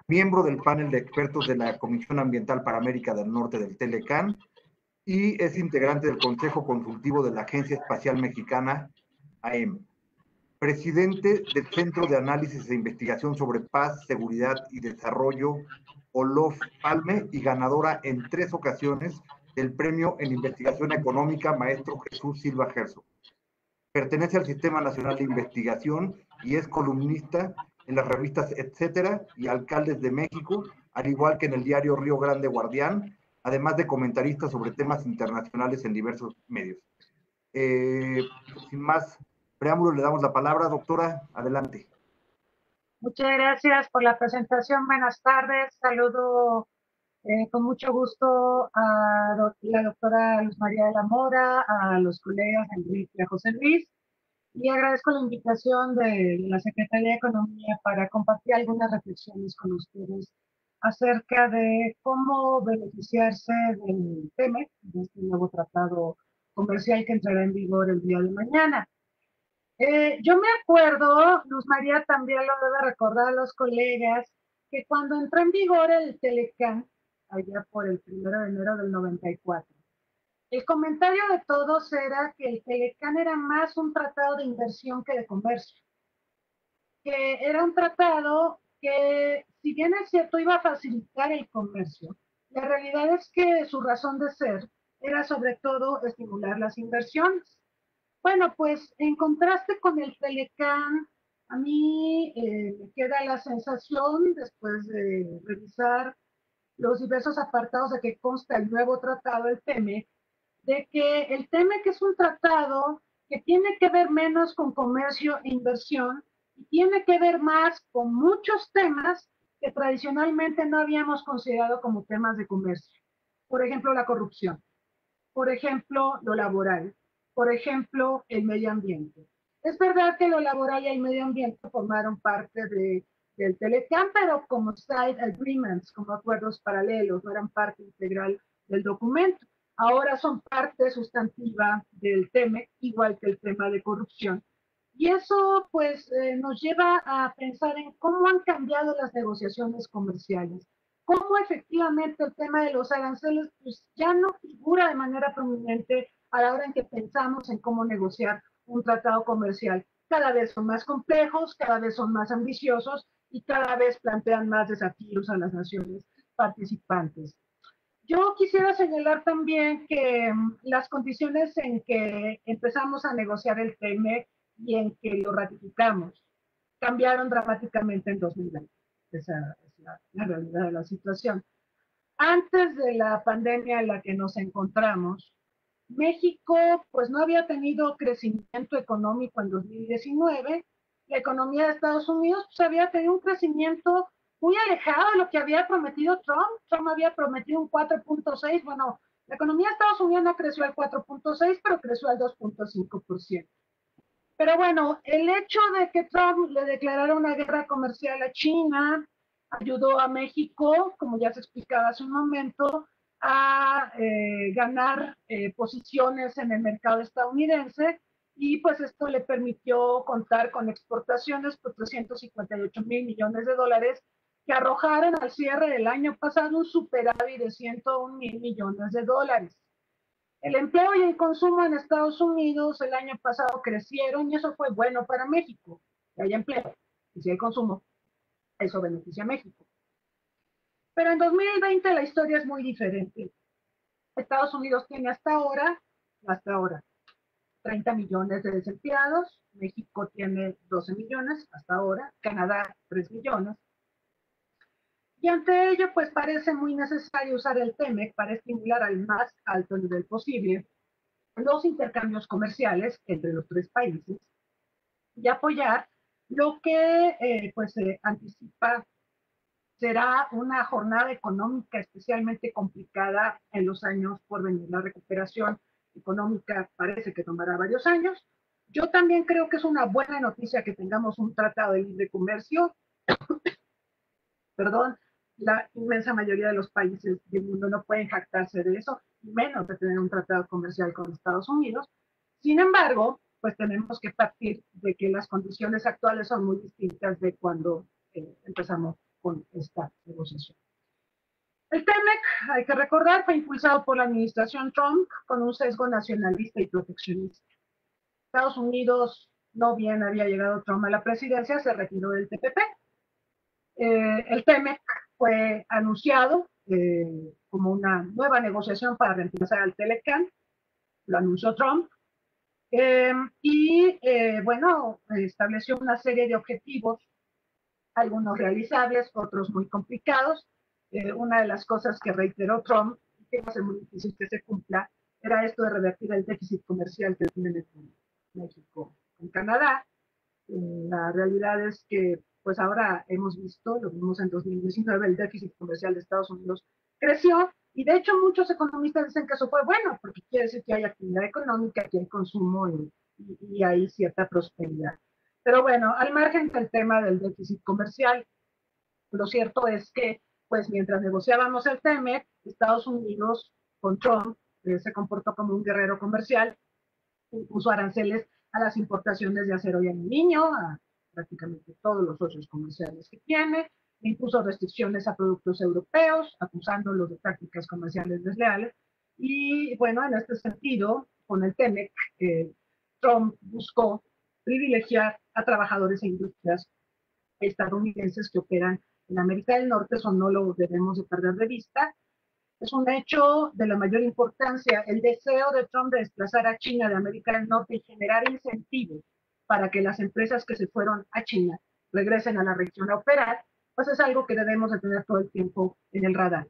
miembro del panel de expertos de la Comisión Ambiental para América del Norte del Telecán y es integrante del Consejo Consultivo de la Agencia Espacial Mexicana, AEM. Presidente del Centro de Análisis e Investigación sobre Paz, Seguridad y Desarrollo, Olof Palme, y ganadora en 3 ocasiones del Premio en Investigación Económica Maestro Jesús Silva Gerso. Pertenece al Sistema Nacional de Investigación y es columnista en las revistas Etcétera y Alcaldes de México, al igual que en el diario Río Grande Guardián, además de comentarista sobre temas internacionales en diversos medios. Sin más preámbulo, le damos la palabra, doctora. Adelante. Muchas gracias por la presentación. Buenas tardes. Saludo con mucho gusto a la doctora Luz María de la Mora, a los colegas Enrique y a José Luis, y agradezco la invitación de la Secretaría de Economía para compartir algunas reflexiones con ustedes acerca de cómo beneficiarse del TEMEC, de este nuevo tratado comercial que entrará en vigor el día de mañana. Yo me acuerdo, Luz María también lo debe recordar a los colegas, que cuando entró en vigor el Telecán, allá por el 1 de enero del 94, el comentario de todos era que el Telecán era más un tratado de inversión que de comercio, que era un tratado que, si bien es cierto, iba a facilitar el comercio, la realidad es que su razón de ser era sobre todo estimular las inversiones. Bueno, pues en contraste con el Telecán, a mí me queda la sensación, después de revisar los diversos apartados de que consta el nuevo tratado, el TEMEC, de que el TEMEC es un tratado que tiene que ver menos con comercio e inversión y tiene que ver más con muchos temas que tradicionalmente no habíamos considerado como temas de comercio. Por ejemplo, la corrupción. Por ejemplo, lo laboral. Por ejemplo, el medio ambiente. Es verdad que lo laboral y el medio ambiente formaron parte del Telecán, pero como side agreements, como acuerdos paralelos, no eran parte integral del documento. Ahora son parte sustantiva del TEMEC, igual que el tema de corrupción. Y eso pues nos lleva a pensar en cómo han cambiado las negociaciones comerciales, cómo efectivamente el tema de los aranceles pues, ya no figura de manera prominente a la hora en que pensamos en cómo negociar un tratado comercial. Cada vez son más complejos, cada vez son más ambiciosos y cada vez plantean más desafíos a las naciones participantes. Yo quisiera señalar también que las condiciones en que empezamos a negociar el TEMEC y en que lo ratificamos cambiaron dramáticamente en 2020. Esa es la realidad de la situación. Antes de la pandemia en la que nos encontramos, México pues no había tenido crecimiento económico en 2019. La economía de Estados Unidos pues, había tenido un crecimiento muy alejado de lo que había prometido Trump. Trump había prometido un 4.6. Bueno, la economía de Estados Unidos no creció al 4.6, pero creció al 2.5%. Pero bueno, el hecho de que Trump le declarara una guerra comercial a China ayudó a México, como ya se explicaba hace un momento, a ganar posiciones en el mercado estadounidense y pues esto le permitió contar con exportaciones por 358,000 millones de dólares que arrojaron al cierre del año pasado un superávit de 101,000 millones de dólares. El empleo y el consumo en Estados Unidos el año pasado crecieron y eso fue bueno para México. Si hay empleo y si hay consumo, eso beneficia a México. Pero en 2020 la historia es muy diferente. Estados Unidos tiene hasta ahora, 30 millones de desempleados, México tiene 12 millones hasta ahora, Canadá 3 millones. Y ante ello, pues parece muy necesario usar el TEMEC para estimular al más alto nivel posible los intercambios comerciales entre los tres países y apoyar lo que anticipa será una jornada económica especialmente complicada en los años por venir. La recuperación económica parece que tomará varios años. Yo también creo que es una buena noticia que tengamos un tratado de libre comercio. Perdón, la inmensa mayoría de los países del mundo no pueden jactarse de eso, menos de tener un tratado comercial con Estados Unidos. Sin embargo, pues tenemos que partir de que las condiciones actuales son muy distintas de cuando empezamos con esta negociación. El TEMEC, hay que recordar, fue impulsado por la administración Trump con un sesgo nacionalista y proteccionista. Estados Unidos, no bien había llegado Trump a la presidencia, se retiró del TPP. El TEMEC fue anunciado como una nueva negociación para reemplazar al TELECAN, lo anunció Trump, estableció una serie de objetivos, algunos realizables, otros muy complicados. Una de las cosas que reiteró Trump, y que va a ser muy difícil que se cumpla, era esto de revertir el déficit comercial que tiene México con Canadá. La realidad es que, pues ahora hemos visto, lo vimos en 2019, el déficit comercial de Estados Unidos creció, y de hecho muchos economistas dicen que eso fue bueno, porque quiere decir que hay actividad económica, que hay consumo y hay cierta prosperidad. Pero bueno, al margen del tema del déficit comercial, lo cierto es que, pues mientras negociábamos el TEMEC, Estados Unidos con Trump se comportó como un guerrero comercial, impuso aranceles a las importaciones de acero y aluminio, a prácticamente todos los socios comerciales que tiene, impuso restricciones a productos europeos, acusándolos de prácticas comerciales desleales. Y bueno, en este sentido, con el TEMEC, Trump buscó privilegiar a trabajadores e industrias estadounidenses que operan en América del Norte, eso no lo debemos de perder de vista. Es un hecho de la mayor importancia el deseo de Trump de desplazar a China de América del Norte y generar incentivos para que las empresas que se fueron a China regresen a la región a operar, pues es algo que debemos de tener todo el tiempo en el radar.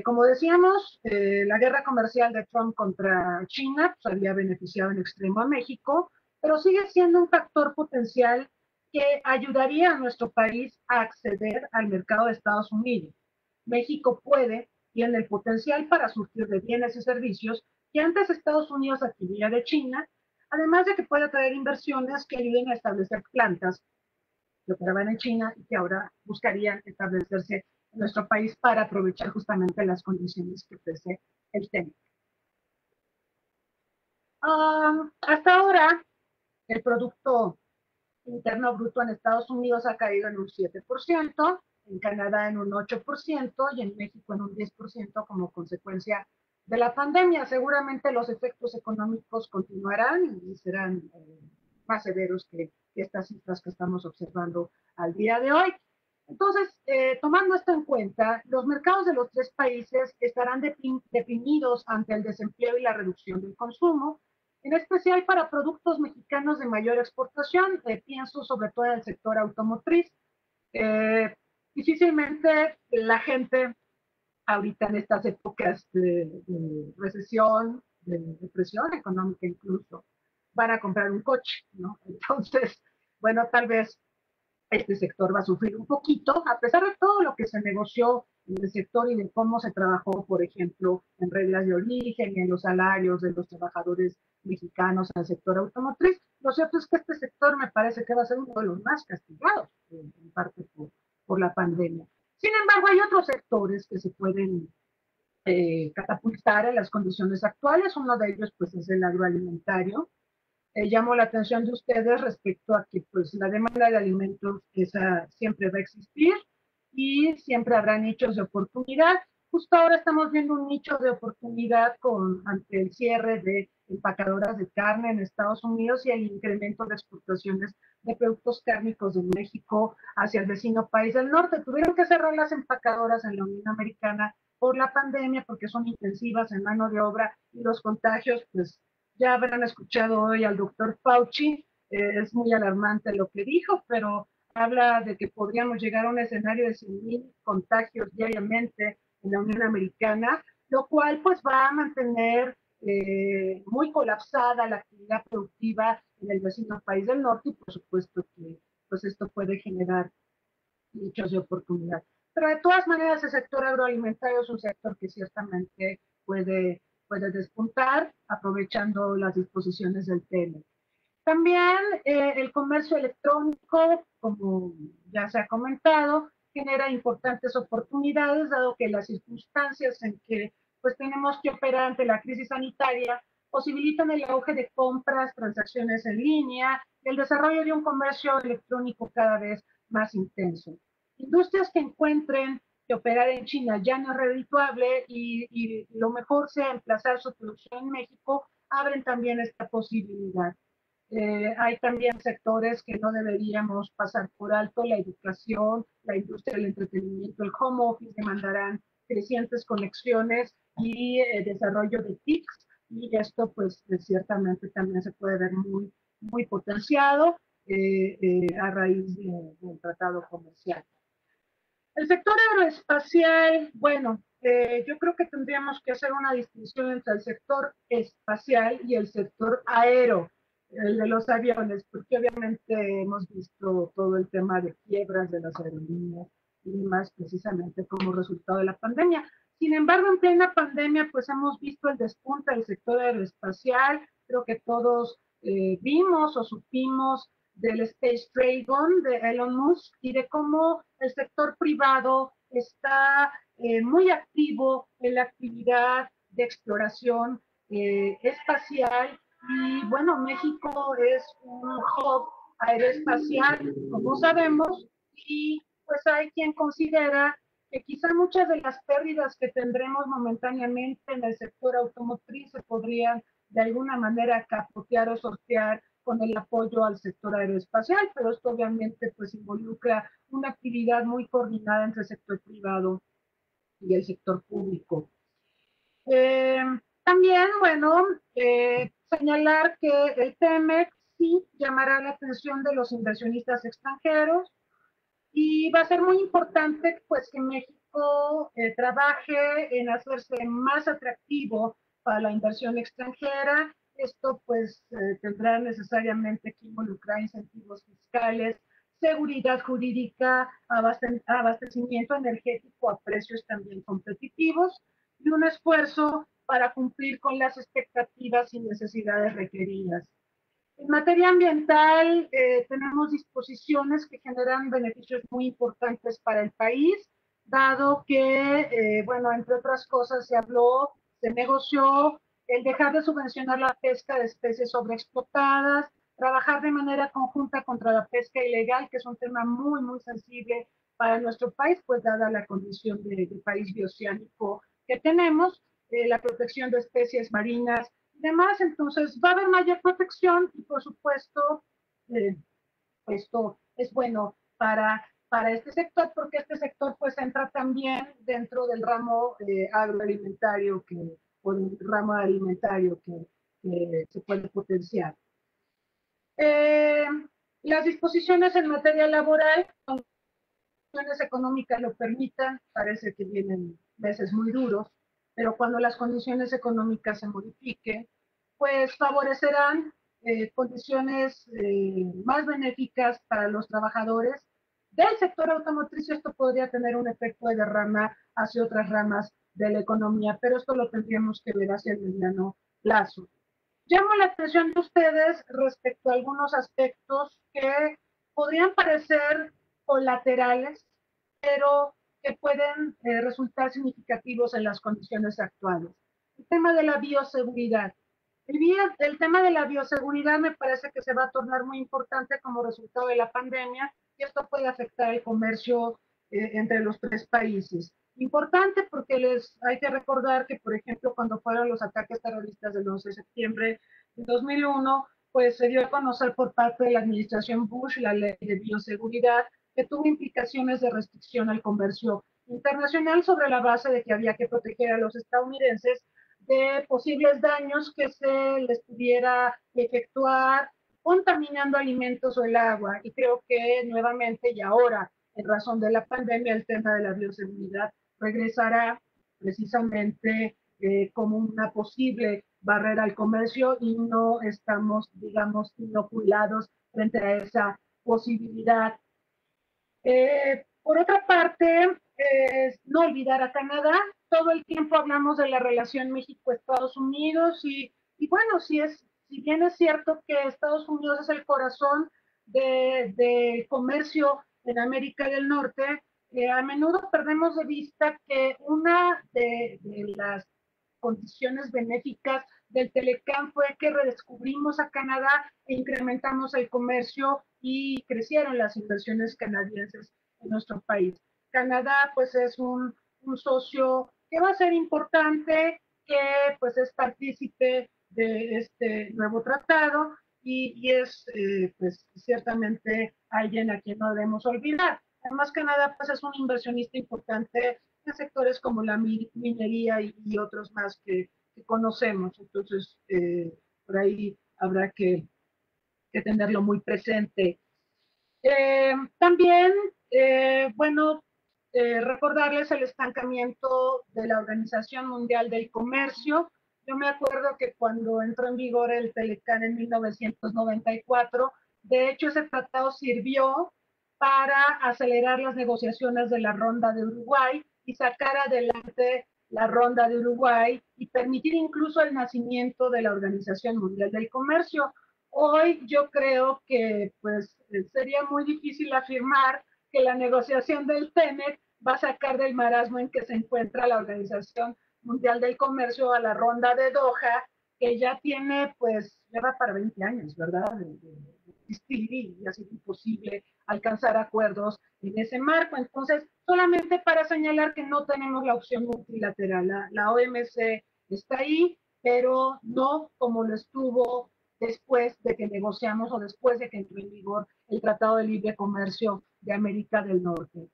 Como decíamos, la guerra comercial de Trump contra China pues, había beneficiado en extremo a México, pero sigue siendo un factor potencial que ayudaría a nuestro país a acceder al mercado de Estados Unidos. México tiene el potencial para surtir de bienes y servicios que antes Estados Unidos adquiría de China, además de que puede traer inversiones que ayuden a establecer plantas que operaban en China y que ahora buscarían establecerse en nuestro país para aprovechar justamente las condiciones que ofrece el TEMEC. Hasta ahora, el Producto Interno Bruto en Estados Unidos ha caído en un 7%, en Canadá en un 8% y en México en un 10% como consecuencia de la pandemia. Seguramente los efectos económicos continuarán y serán más severos que estas cifras que estamos observando al día de hoy. Entonces, tomando esto en cuenta, los mercados de los tres países estarán deprimidos ante el desempleo y la reducción del consumo, en especial para productos mexicanos de mayor exportación. Pienso sobre todo en el sector automotriz. Difícilmente la gente ahorita en estas épocas de recesión, de depresión económica incluso, van a comprar un coche, ¿no? Entonces, bueno, tal vez este sector va a sufrir un poquito, a pesar de todo lo que se negoció en el sector y de cómo se trabajó, por ejemplo, en reglas de origen y en los salarios de los trabajadores mexicanos en el sector automotriz. Lo cierto es que este sector me parece que va a ser uno de los más castigados, en parte por la pandemia. Sin embargo, hay otros sectores que se pueden catapultar en las condiciones actuales. Uno de ellos, pues, es el agroalimentario. Llamo la atención de ustedes respecto a que pues, la demanda de alimentos esa siempre va a existir y siempre habrá nichos de oportunidad. Justo ahora estamos viendo un nicho de oportunidad ante el cierre de empacadoras de carne en Estados Unidos y el incremento de exportaciones de productos cárnicos de México hacia el vecino país del norte. Tuvieron que cerrar las empacadoras en la Unión Americana por la pandemia porque son intensivas en mano de obra y los contagios pues Ya habrán escuchado hoy al doctor Fauci, es muy alarmante lo que dijo, pero habla de que podríamos llegar a un escenario de 100,000 contagios diariamente en la Unión Americana, lo cual pues va a mantener muy colapsada la actividad productiva en el vecino país del norte y por supuesto que pues esto puede generar nichos de oportunidad. Pero de todas maneras el sector agroalimentario es un sector que ciertamente puede despuntar aprovechando las disposiciones del TEMEC. También el comercio electrónico, como ya se ha comentado, genera importantes oportunidades, dado que las circunstancias en que pues, tenemos que operar ante la crisis sanitaria posibilitan el auge de compras, transacciones en línea y el desarrollo de un comercio electrónico cada vez más intenso. Industrias que encuentren que operar en China ya no es redituable y lo mejor sea emplazar su producción en México, abren también esta posibilidad. Hay también sectores que no deberíamos pasar por alto, la educación, la industria del entretenimiento, el home office demandarán crecientes conexiones y desarrollo de TICs, y esto pues ciertamente también se puede ver muy potenciado a raíz del tratado comercial. El sector aeroespacial, bueno, yo creo que tendríamos que hacer una distinción entre el sector espacial y el sector aéreo, el de los aviones, porque obviamente hemos visto todo el tema de quiebras de las aerolíneas y demás precisamente como resultado de la pandemia. Sin embargo, en plena pandemia, pues hemos visto el despunte del sector aeroespacial, creo que todos vimos o supimos del Space Dragon de Elon Musk y de cómo el sector privado está muy activo en la actividad de exploración espacial y bueno, México es un hub aeroespacial, como sabemos, y pues hay quien considera que quizá muchas de las pérdidas que tendremos momentáneamente en el sector automotriz se podrían de alguna manera capotear o sortear con el apoyo al sector aeroespacial, pero esto obviamente pues involucra una actividad muy coordinada entre el sector privado y el sector público. Eh, también, bueno, señalar que el TEMEC sí llamará la atención de los inversionistas extranjeros y va a ser muy importante pues que México trabaje en hacerse más atractivo para la inversión extranjera. Esto pues tendrá necesariamente que involucrar incentivos fiscales, seguridad jurídica, abastecimiento energético a precios también competitivos y un esfuerzo para cumplir con las expectativas y necesidades requeridas. En materia ambiental, tenemos disposiciones que generan beneficios muy importantes para el país, dado que, bueno, entre otras cosas, se negoció el dejar de subvencionar la pesca de especies sobreexplotadas, trabajar de manera conjunta contra la pesca ilegal, que es un tema muy sensible para nuestro país, pues dada la condición de país bioceánico que tenemos, la protección de especies marinas demás, entonces va a haber mayor protección y por supuesto esto es bueno para este sector porque este sector pues entra también dentro del ramo agroalimentario o del ramo alimentario que se puede potenciar. Las disposiciones en materia laboral, cuando las condiciones económicas lo permitan, parece que vienen meses muy duros, pero cuando las condiciones económicas se modifiquen, pues favorecerán condiciones más benéficas para los trabajadores del sector automotriz. Esto podría tener un efecto de derrama hacia otras ramas de la economía, pero esto lo tendríamos que ver hacia el mediano plazo. Llamo la atención de ustedes respecto a algunos aspectos que podrían parecer colaterales, pero que pueden resultar significativos en las condiciones actuales. El tema de la bioseguridad. El tema de la bioseguridad me parece que se va a tornar muy importante como resultado de la pandemia y esto puede afectar el comercio entre los tres países. Importante porque hay que recordar que, por ejemplo, cuando fueron los ataques terroristas del 11 de septiembre de 2001, pues se dio a conocer por parte de la administración Bush la ley de bioseguridad que tuvo implicaciones de restricción al comercio internacional sobre la base de que había que proteger a los estadounidenses de posibles daños que se les pudiera efectuar contaminando alimentos o el agua. Y creo que nuevamente y ahora, en razón de la pandemia, el tema de la bioseguridad regresará precisamente como una posible barrera al comercio y no estamos, digamos, inoculados frente a esa posibilidad. Por otra parte, no olvidar a Canadá. Todo el tiempo hablamos de la relación México-Estados Unidos y bueno, si bien es cierto que Estados Unidos es el corazón del comercio en América del Norte, a menudo perdemos de vista que una de las condiciones benéficas del Telecán fue que redescubrimos a Canadá e incrementamos el comercio y crecieron las inversiones canadienses en nuestro país. Canadá pues es un socio que va a ser importante, que pues es partícipe de este nuevo tratado y es pues ciertamente alguien a quien no debemos olvidar. Además Canadá pues es un inversionista importante en sectores como la minería y otros más que conocemos. Entonces, por ahí habrá que tenerlo muy presente. También, bueno, recordarles el estancamiento de la Organización Mundial del Comercio. Yo me acuerdo que cuando entró en vigor el Telecán en 1994, de hecho ese tratado sirvió para acelerar las negociaciones de la ronda de Uruguay y sacar adelante la ronda de Uruguay y permitir incluso el nacimiento de la Organización Mundial del Comercio. Hoy yo creo que pues sería muy difícil afirmar que la negociación del TEMEC va a sacar del marasmo en que se encuentra la Organización Mundial del Comercio a la ronda de Doha, que ya tiene, pues, ya va para 20 años, ¿verdad? De existir y así es imposible alcanzar acuerdos en ese marco. Entonces, solamente para señalar que no tenemos la opción multilateral. La OMC está ahí, pero no como lo estuvo después de que negociamos o después de que entró en vigor el Tratado de Libre Comercio de América del Norte.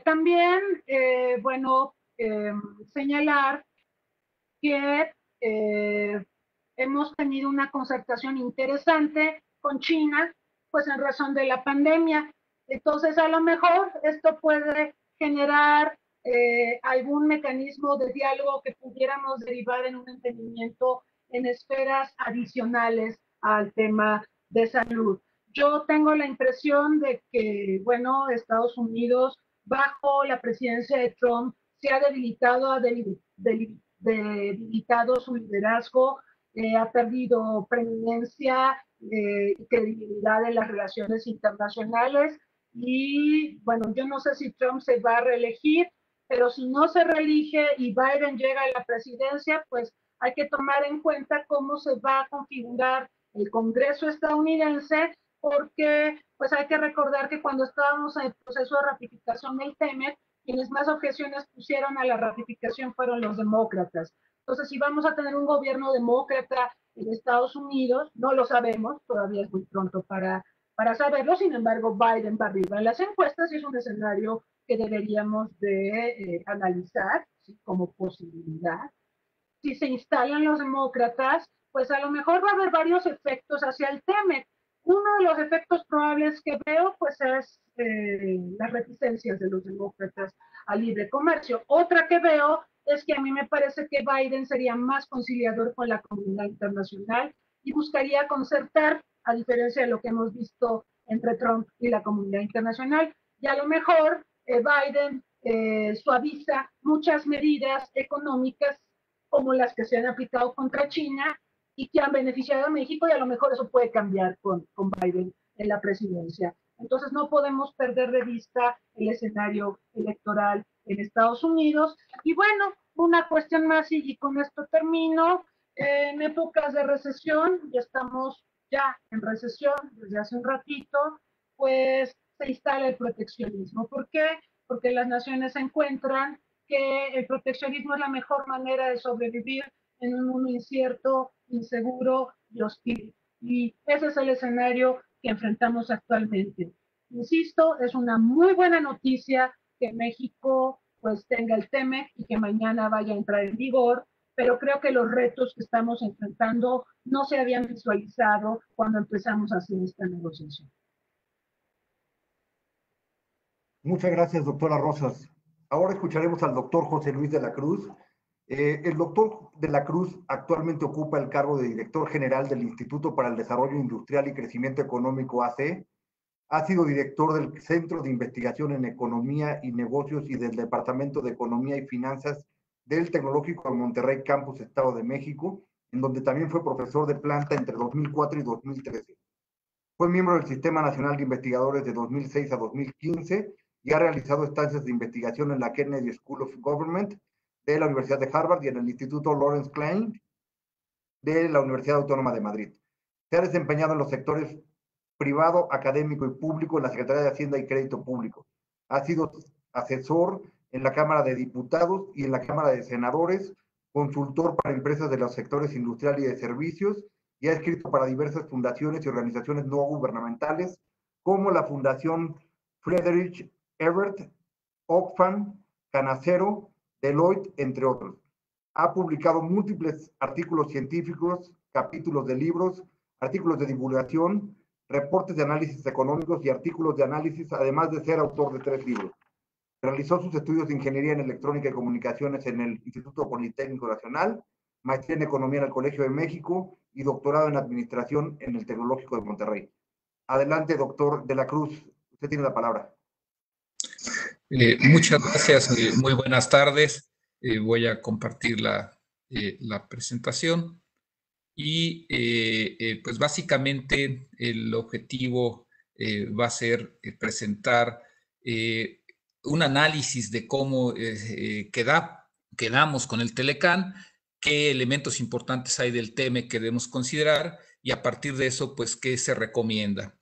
También, bueno, señalar que hemos tenido una concertación interesante con China, pues en razón de la pandemia. Entonces, a lo mejor esto puede generar algún mecanismo de diálogo que pudiéramos derivar en un entendimiento en esferas adicionales al tema de salud. Yo tengo la impresión de que, bueno, Estados Unidos, bajo la presidencia de Trump, se ha debilitado, debilitado su liderazgo, ha perdido preeminencia y credibilidad en las relaciones internacionales. Y bueno, yo no sé si Trump se va a reelegir, pero si no se reelige y Biden llega a la presidencia, pues hay que tomar en cuenta cómo se va a configurar el Congreso estadounidense, porque pues hay que recordar que cuando estábamos en el proceso de ratificación del TEMEC, quienes más objeciones pusieron a la ratificación fueron los demócratas. Entonces, si vamos a tener un gobierno demócrata en Estados Unidos, no lo sabemos, todavía es muy pronto para saberlo, sin embargo, Biden va arriba en las encuestas y es un escenario que deberíamos de analizar, ¿sí?, como posibilidad. Si se instalan los demócratas, pues a lo mejor va a haber varios efectos hacia el TEMEC. Uno de los efectos probables que veo, pues es las reticencias de los demócratas al libre comercio. Otra que veo es que a mí me parece que Biden sería más conciliador con la comunidad internacional y buscaría concertar, a diferencia de lo que hemos visto entre Trump y la comunidad internacional. Y a lo mejor Biden suaviza muchas medidas económicas como las que se han aplicado contra China y que han beneficiado a México, y a lo mejor eso puede cambiar con Biden en la presidencia. Entonces no podemos perder de vista el escenario electoral en Estados Unidos. Y bueno, una cuestión más y con esto termino. En épocas de recesión, ya estamos ya en recesión desde hace un ratito, pues se instala el proteccionismo. ¿Por qué? Porque las naciones se encuentran que el proteccionismo es la mejor manera de sobrevivir en un mundo incierto, inseguro y hostil. Y ese es el escenario que enfrentamos actualmente. Insisto, es una muy buena noticia que México pues tenga el TEMEC y que mañana vaya a entrar en vigor, pero creo que los retos que estamos enfrentando no se habían visualizado cuando empezamos a hacer esta negociación. Muchas gracias, doctora Rosas. Ahora escucharemos al doctor José Luis de la Cruz. El doctor de la Cruz actualmente ocupa el cargo de director general del Instituto para el Desarrollo Industrial y Crecimiento Económico AC. Ha sido director del Centro de Investigación en Economía y Negocios y del Departamento de Economía y Finanzas del Tecnológico de Monterrey Campus, Estado de México, en donde también fue profesor de planta entre 2004 y 2013. Fue miembro del Sistema Nacional de Investigadores de 2006 a 2015 y ha realizado estancias de investigación en la Kennedy School of Government de la Universidad de Harvard y en el Instituto Lawrence Klein de la Universidad Autónoma de Madrid. Se ha desempeñado en los sectores privado, académico y público en la Secretaría de Hacienda y Crédito Público. Ha sido asesor en la Cámara de Diputados y en la Cámara de Senadores, consultor para empresas de los sectores industrial y de servicios, y ha escrito para diversas fundaciones y organizaciones no gubernamentales, como la Fundación Friedrich Ebert, Oxfam, Canacero, Deloitte, entre otros. Ha publicado múltiples artículos científicos, capítulos de libros, artículos de divulgación, reportes de análisis económicos y artículos de análisis, además de ser autor de 3 libros. Realizó sus estudios de Ingeniería en Electrónica y Comunicaciones en el Instituto Politécnico Nacional, maestría en Economía en el Colegio de México y doctorado en Administración en el Tecnológico de Monterrey. Adelante, doctor de la Cruz, usted tiene la palabra. Muchas gracias, muy buenas tardes. Voy a compartir la presentación y pues básicamente el objetivo va a ser presentar un análisis de cómo quedamos con el Telecán, qué elementos importantes hay del TEMEC que debemos considerar y a partir de eso, pues, qué se recomienda.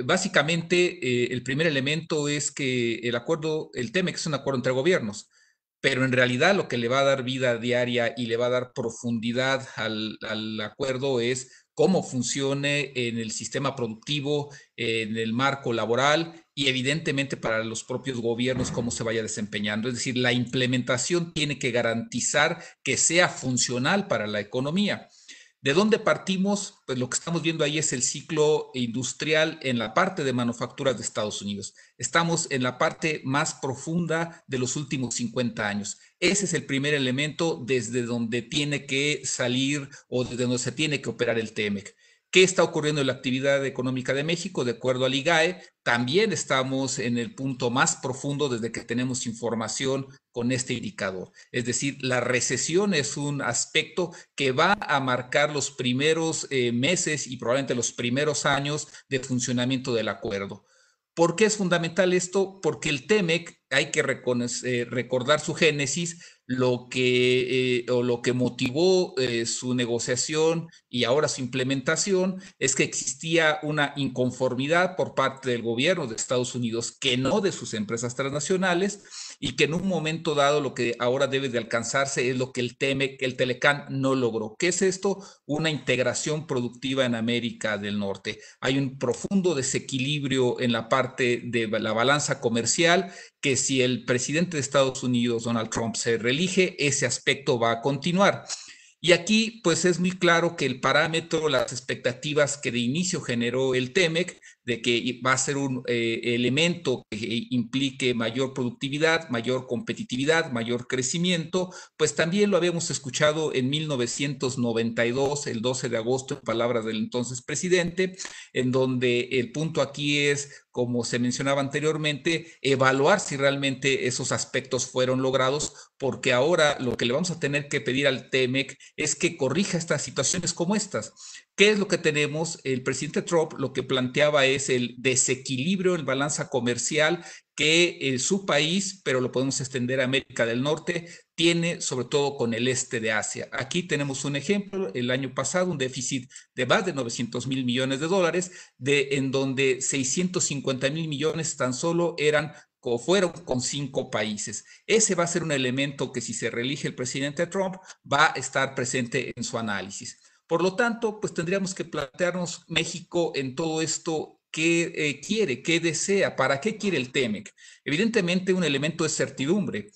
Básicamente, el primer elemento es que el TEMEC es un acuerdo entre gobiernos, pero en realidad lo que le va a dar vida diaria y le va a dar profundidad al acuerdo es cómo funcione en el sistema productivo, en el marco laboral y evidentemente para los propios gobiernos cómo se vaya desempeñando. Es decir, la implementación tiene que garantizar que sea funcional para la economía. ¿De dónde partimos? Pues lo que estamos viendo ahí es el ciclo industrial en la parte de manufacturas de Estados Unidos. Estamos en la parte más profunda de los últimos 50 años. Ese es el primer elemento desde donde tiene que salir o desde donde se tiene que operar el TEMEC. ¿Qué está ocurriendo en la actividad económica de México? De acuerdo al IGAE, también estamos en el punto más profundo desde que tenemos información con este indicador. Es decir, la recesión es un aspecto que va a marcar los primeros meses y probablemente los primeros años de funcionamiento del acuerdo. ¿Por qué es fundamental esto? Porque el TEMEC, hay que recordar su génesis, lo que motivó su negociación y ahora su implementación es que existía una inconformidad por parte del gobierno de Estados Unidos, que no de sus empresas transnacionales, y que en un momento dado lo que ahora debe de alcanzarse es lo que el Telecán no logró. ¿Qué es esto? Una integración productiva en América del Norte. Hay un profundo desequilibrio en la parte de la balanza comercial que si el presidente de Estados Unidos, Donald Trump, se reelige, ese aspecto va a continuar. Y aquí, pues es muy claro que el parámetro, las expectativas que de inicio generó el TEMEC, de que va a ser un elemento que implique mayor productividad, mayor competitividad, mayor crecimiento, pues también lo habíamos escuchado en 1992, el 12 de agosto, en palabras del entonces presidente, en donde el punto aquí es, como se mencionaba anteriormente, evaluar si realmente esos aspectos fueron logrados, porque ahora lo que le vamos a tener que pedir al TEMEC es que corrija estas situaciones como estas. ¿Qué es lo que tenemos? El presidente Trump lo que planteaba es el desequilibrio en balanza comercial que su país, pero lo podemos extender a América del Norte, tiene sobre todo con el este de Asia. Aquí tenemos un ejemplo, el año pasado un déficit de más de 900,000 millones de dólares, en donde 650,000 millones tan solo fueron con 5 países. Ese va a ser un elemento que si se reelige el presidente Trump va a estar presente en su análisis. Por lo tanto, pues tendríamos que plantearnos México en todo esto, qué quiere, qué desea, para qué quiere el TEMEC. Evidentemente, un elemento de certidumbre.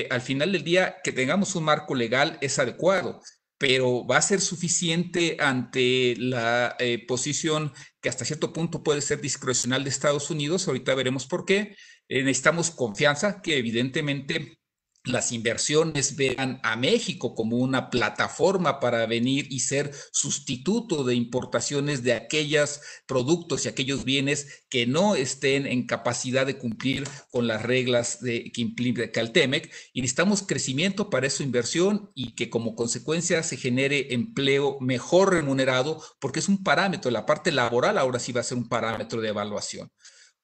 Al final del día, que tengamos un marco legal es adecuado, pero va a ser suficiente ante la posición que hasta cierto punto puede ser discrecional de Estados Unidos. Ahorita veremos por qué. Necesitamos confianza, que evidentemente las inversiones vean a México como una plataforma para venir y ser sustituto de importaciones de aquellos productos y aquellos bienes que no estén en capacidad de cumplir con las reglas que implica el TEMEC, y necesitamos crecimiento para esa inversión y que como consecuencia se genere empleo mejor remunerado, porque es un parámetro, la parte laboral ahora sí va a ser un parámetro de evaluación.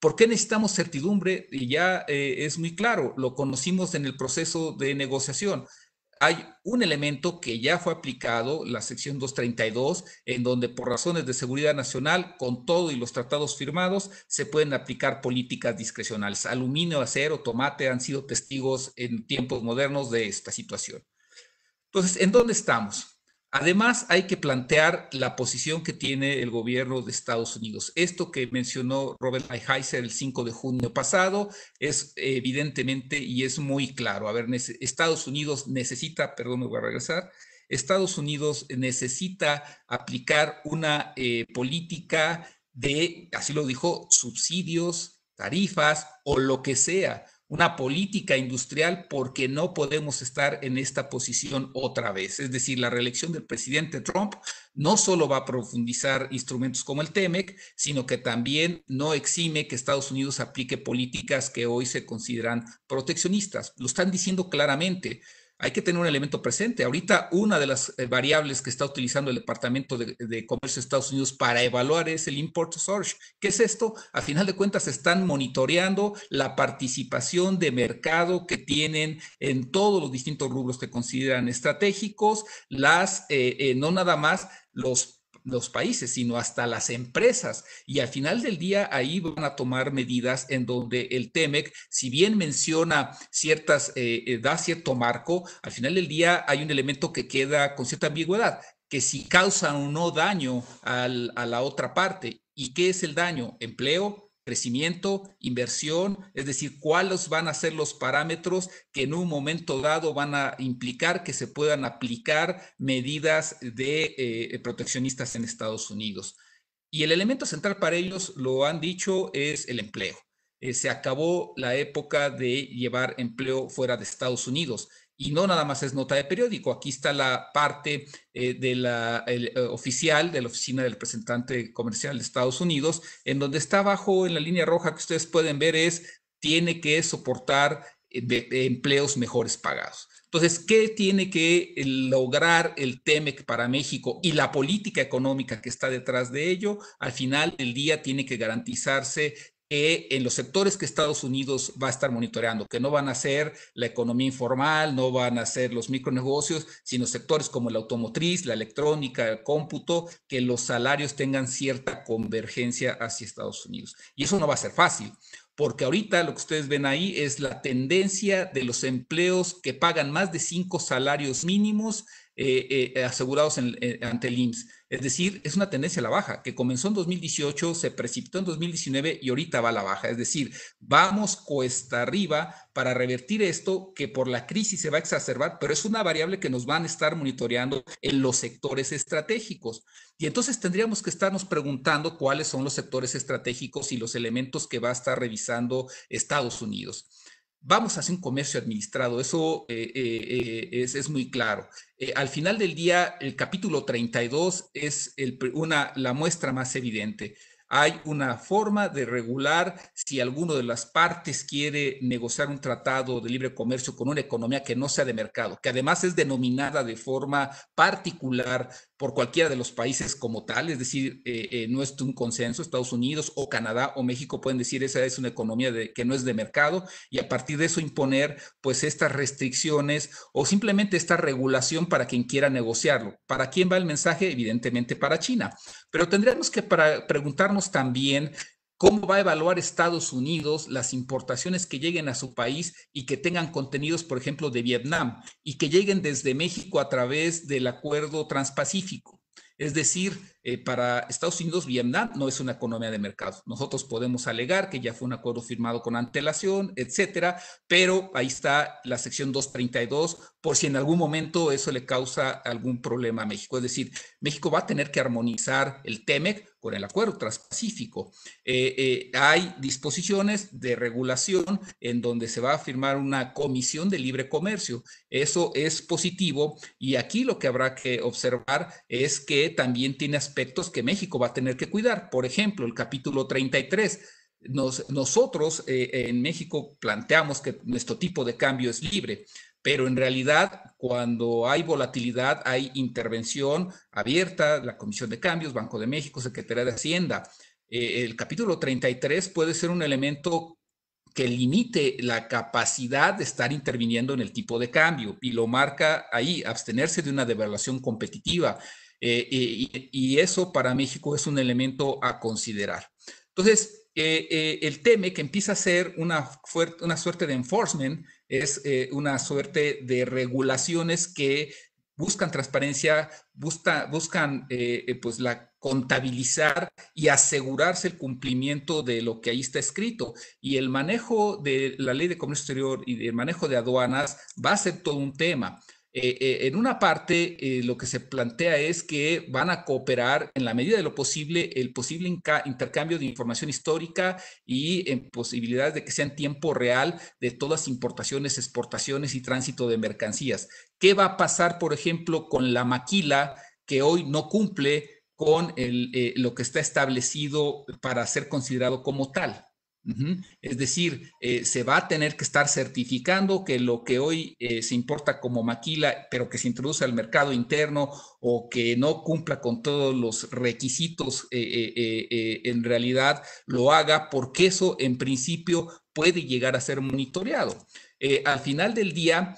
¿Por qué necesitamos certidumbre? Y ya es muy claro, lo conocimos en el proceso de negociación. Hay un elemento que ya fue aplicado, la sección 232, en donde por razones de seguridad nacional, con todo y los tratados firmados, se pueden aplicar políticas discrecionales. Aluminio, acero, tomate han sido testigos en tiempos modernos de esta situación. Entonces, ¿en dónde estamos? Además, hay que plantear la posición que tiene el gobierno de Estados Unidos. Esto que mencionó Robert Lighthizer el 5 de junio pasado es evidentemente y es muy claro. A ver, Estados Unidos necesita, perdón, me voy a regresar, Estados Unidos necesita aplicar una política de, así lo dijo, subsidios, tarifas o lo que sea, una política industrial, porque no podemos estar en esta posición otra vez. Es decir, la reelección del presidente Trump no solo va a profundizar instrumentos como el TEMEC, sino que también no exime que Estados Unidos aplique políticas que hoy se consideran proteccionistas. Lo están diciendo claramente. Hay que tener un elemento presente. Ahorita una de las variables que está utilizando el Departamento de Comercio de Estados Unidos para evaluar es el import surge. ¿Qué es esto? A final de cuentas están monitoreando la participación de mercado que tienen en todos los distintos rubros que consideran estratégicos, no nada más los países, sino hasta las empresas. Y al final del día ahí van a tomar medidas en donde el TEMEC, si bien menciona da cierto marco, al final del día hay un elemento que queda con cierta ambigüedad, que si causan o no daño a la otra parte. ¿Y qué es el daño? Empleo, crecimiento, inversión, es decir, cuáles van a ser los parámetros que en un momento dado van a implicar que se puedan aplicar medidas de proteccionistas en Estados Unidos. Y el elemento central para ellos, lo han dicho, es el empleo. Se acabó la época de llevar empleo fuera de Estados Unidos. Y no nada más es nota de periódico. Aquí está la parte oficial de la Oficina del Representante Comercial de Estados Unidos, en donde está abajo en la línea roja que ustedes pueden ver tiene que soportar empleos mejores pagados. Entonces, ¿qué tiene que lograr el TEMEC para México y la política económica que está detrás de ello? Al final del día tiene que garantizarse que en los sectores que Estados Unidos va a estar monitoreando, que no van a ser la economía informal, no van a ser los micronegocios, sino sectores como la automotriz, la electrónica, el cómputo, que los salarios tengan cierta convergencia hacia Estados Unidos. Y eso no va a ser fácil, porque ahorita lo que ustedes ven ahí es la tendencia de los empleos que pagan más de 5 salarios mínimos asegurados ante el IMSS. Es decir, es una tendencia a la baja, que comenzó en 2018, se precipitó en 2019 y ahorita va a la baja. Es decir, vamos cuesta arriba para revertir esto que por la crisis se va a exacerbar, pero es una variable que nos van a estar monitoreando en los sectores estratégicos. Y entonces tendríamos que estarnos preguntando cuáles son los sectores estratégicos y los elementos que va a estar revisando Estados Unidos. Vamos a hacer un comercio administrado, eso es muy claro. Al final del día, el capítulo 32 es la muestra más evidente. Hay una forma de regular si alguno de las partes quiere negociar un tratado de libre comercio con una economía que no sea de mercado, que además es denominada de forma particular por cualquiera de los países como tal, es decir, no es un consenso. Estados Unidos o Canadá o México pueden decir esa es una economía que no es de mercado, y a partir de eso imponer pues estas restricciones o simplemente esta regulación para quien quiera negociarlo. ¿Para quién va el mensaje? Evidentemente para China, pero tendríamos que preguntarnos también cómo va a evaluar Estados Unidos las importaciones que lleguen a su país y que tengan contenidos, por ejemplo, de Vietnam, y que lleguen desde México a través del Acuerdo Transpacífico. Es decir, para Estados Unidos, Vietnam no es una economía de mercado. Nosotros podemos alegar que ya fue un acuerdo firmado con antelación, etcétera, pero ahí está la sección 232, por si en algún momento eso le causa algún problema a México. Es decir, México va a tener que armonizar el TEMEC con el Acuerdo Transpacífico. Hay disposiciones de regulación en donde se va a firmar una comisión de libre comercio. Eso es positivo, y aquí lo que habrá que observar es que también tiene aspectos que México va a tener que cuidar. Por ejemplo, el capítulo 33. Nosotros en México planteamos que nuestro tipo de cambio es libre, pero en realidad cuando hay volatilidad hay intervención abierta, la Comisión de Cambios, Banco de México, Secretaría de Hacienda. El capítulo 33 puede ser un elemento que limite la capacidad de estar interviniendo en el tipo de cambio, y lo marca ahí, abstenerse de una devaluación competitiva. Y eso para México es un elemento a considerar. Entonces, el TEMEC empieza a ser una suerte de enforcement, es una suerte de regulaciones que buscan transparencia, buscan pues contabilizar y asegurarse el cumplimiento de lo que ahí está escrito. Y el manejo de la Ley de Comercio Exterior y el manejo de aduanas va a ser todo un tema. En una parte, lo que se plantea es que van a cooperar en la medida de lo posible el posible intercambio de información histórica y en posibilidades de que sea en tiempo real de todas importaciones, exportaciones y tránsito de mercancías. ¿Qué va a pasar, por ejemplo, con la maquila que hoy no cumple con lo que está establecido para ser considerado como tal? Es decir, se va a tener que estar certificando que lo que hoy se importa como maquila, pero que se introduce al mercado interno o que no cumpla con todos los requisitos, en realidad lo haga, porque eso en principio puede llegar a ser monitoreado. Al final del día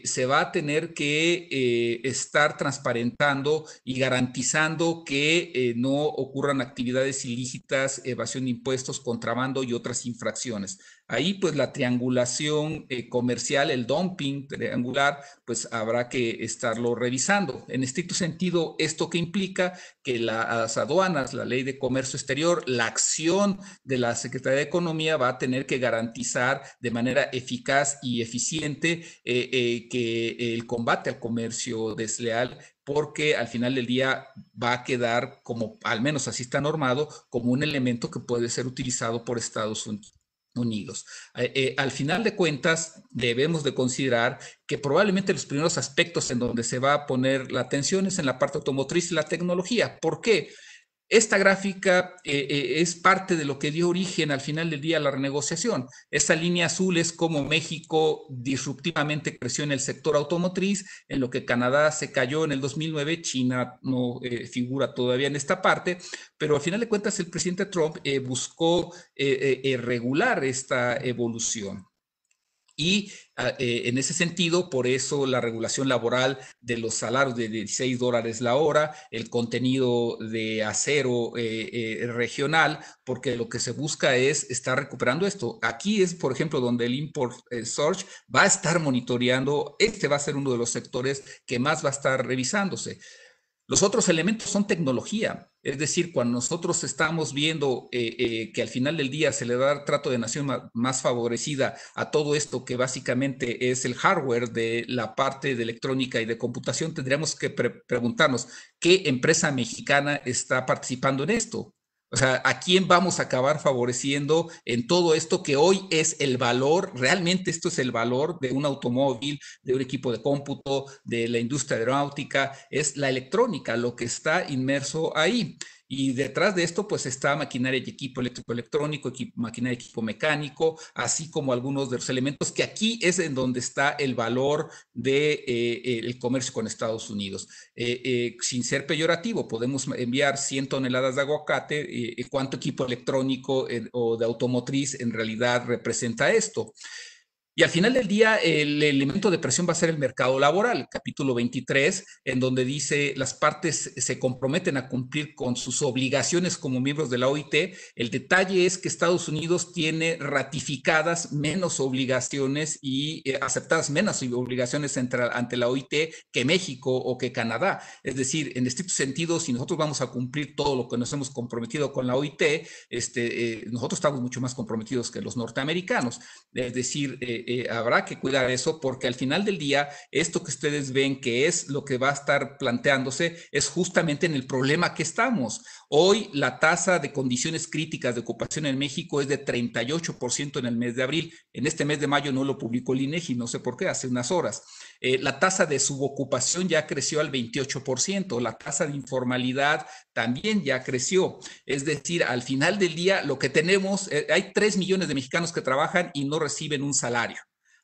se va a tener que estar transparentando y garantizando que no ocurran actividades ilícitas, evasión de impuestos, contrabando y otras infracciones. Ahí pues la triangulación comercial, el dumping triangular, pues habrá que estarlo revisando. En estricto sentido, ¿esto qué implica? Que las aduanas, la Ley de Comercio Exterior, la acción de la Secretaría de Economía va a tener que garantizar de manera eficaz y eficiente que el combate al comercio desleal, porque al final del día va a quedar como, al menos así está normado, como un elemento que puede ser utilizado por Estados Unidos. Al final de cuentas, debemos de considerar que probablemente los primeros aspectos en donde se va a poner la atención es en la parte automotriz y la tecnología. ¿Por qué? Esta gráfica es parte de lo que dio origen al final del día a la renegociación. Esta línea azul es como México disruptivamente creció en el sector automotriz, en lo que Canadá se cayó en el 2009, China no figura todavía en esta parte, pero al final de cuentas el presidente Trump buscó regular esta evolución. Y en ese sentido, por eso la regulación laboral de los salarios de $16 la hora, el contenido de acero regional, porque lo que se busca es estar recuperando esto. Aquí es, por ejemplo, donde el Import Search va a estar monitoreando. Este va a ser uno de los sectores que más va a estar revisándose. Los otros elementos son tecnología, es decir, cuando nosotros estamos viendo que al final del día se le da trato de nación más favorecida a todo esto que básicamente es el hardware de la parte de electrónica y de computación, tendríamos que preguntarnos qué empresa mexicana está participando en esto. O sea, ¿a quién vamos a acabar favoreciendo en todo esto que hoy es el valor? Realmente esto es el valor de un automóvil, de un equipo de cómputo, de la industria aeronáutica, es la electrónica lo que está inmerso ahí. Y detrás de esto, pues está maquinaria y equipo eléctrico-electrónico, maquinaria y equipo mecánico, así como algunos de los elementos que aquí es en donde está el valor del comercio con Estados Unidos. Sin ser peyorativo, podemos enviar 100 toneladas de aguacate. ¿Cuánto equipo electrónico o de automotriz en realidad representa esto? Y al final del día, el elemento de presión va a ser el mercado laboral, capítulo 23, en donde dice las partes se comprometen a cumplir con sus obligaciones como miembros de la OIT. El detalle es que Estados Unidos tiene ratificadas menos obligaciones y aceptadas menos obligaciones ante la OIT que México o que Canadá. Es decir, en estricto sentido, si nosotros vamos a cumplir todo lo que nos hemos comprometido con la OIT, nosotros estamos mucho más comprometidos que los norteamericanos. Es decir, habrá que cuidar eso porque al final del día, esto que ustedes ven que es lo que va a estar planteándose es justamente en el problema que estamos. Hoy la tasa de condiciones críticas de ocupación en México es de 38% en el mes de abril. En este mes de mayo no lo publicó el INEGI, no sé por qué, hace unas horas. La tasa de subocupación ya creció al 28%, la tasa de informalidad también ya creció. Es decir, al final del día lo que tenemos, hay 3 millones de mexicanos que trabajan y no reciben un salario.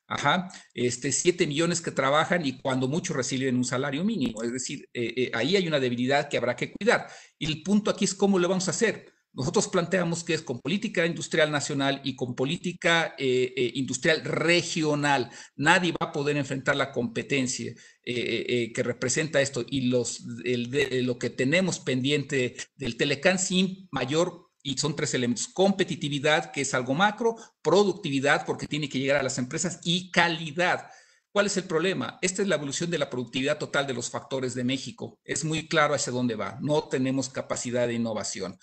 7 millones que trabajan y cuando muchos reciben un salario mínimo. Es decir, ahí hay una debilidad que habrá que cuidar. Y el punto aquí es cómo lo vamos a hacer. Nosotros planteamos que es con política industrial nacional y con política industrial regional. Nadie va a poder enfrentar la competencia que representa esto y lo que tenemos pendiente del Telecán sin mayor. Y son 3 elementos: competitividad, que es algo macro; productividad, porque tiene que llegar a las empresas; y calidad. ¿Cuál es el problema? Esta es la evolución de la productividad total de los factores de México. Es muy claro hacia dónde va. No tenemos capacidad de innovación.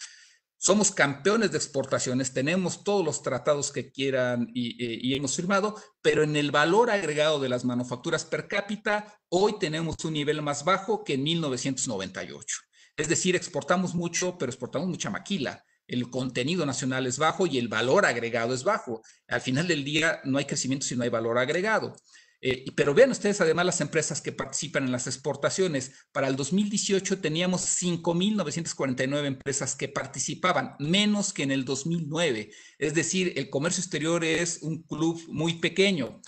Somos campeones de exportaciones, tenemos todos los tratados que quieran y hemos firmado, pero en el valor agregado de las manufacturas per cápita, hoy tenemos un nivel más bajo que en 1998. Es decir, exportamos mucho, pero exportamos mucha maquila. El contenido nacional es bajo y el valor agregado es bajo. Al final del día no hay crecimiento si no hay valor agregado. Pero vean ustedes además las empresas que participan en las exportaciones. Para el 2018 teníamos 5.949 empresas que participaban, menos que en el 2009. Es decir, el comercio exterior es un club muy pequeño.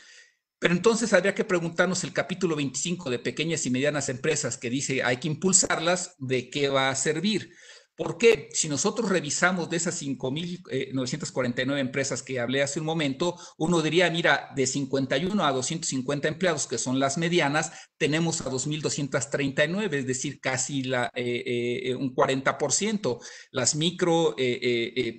Pero entonces habría que preguntarnos el capítulo 25 de pequeñas y medianas empresas que dice hay que impulsarlas, ¿de qué va a servir? ¿Por qué? Si nosotros revisamos de esas 5.949 empresas que hablé hace un momento, uno diría, mira, de 51 a 250 empleados, que son las medianas, tenemos a 2.239, es decir, casi un 40%. Las micro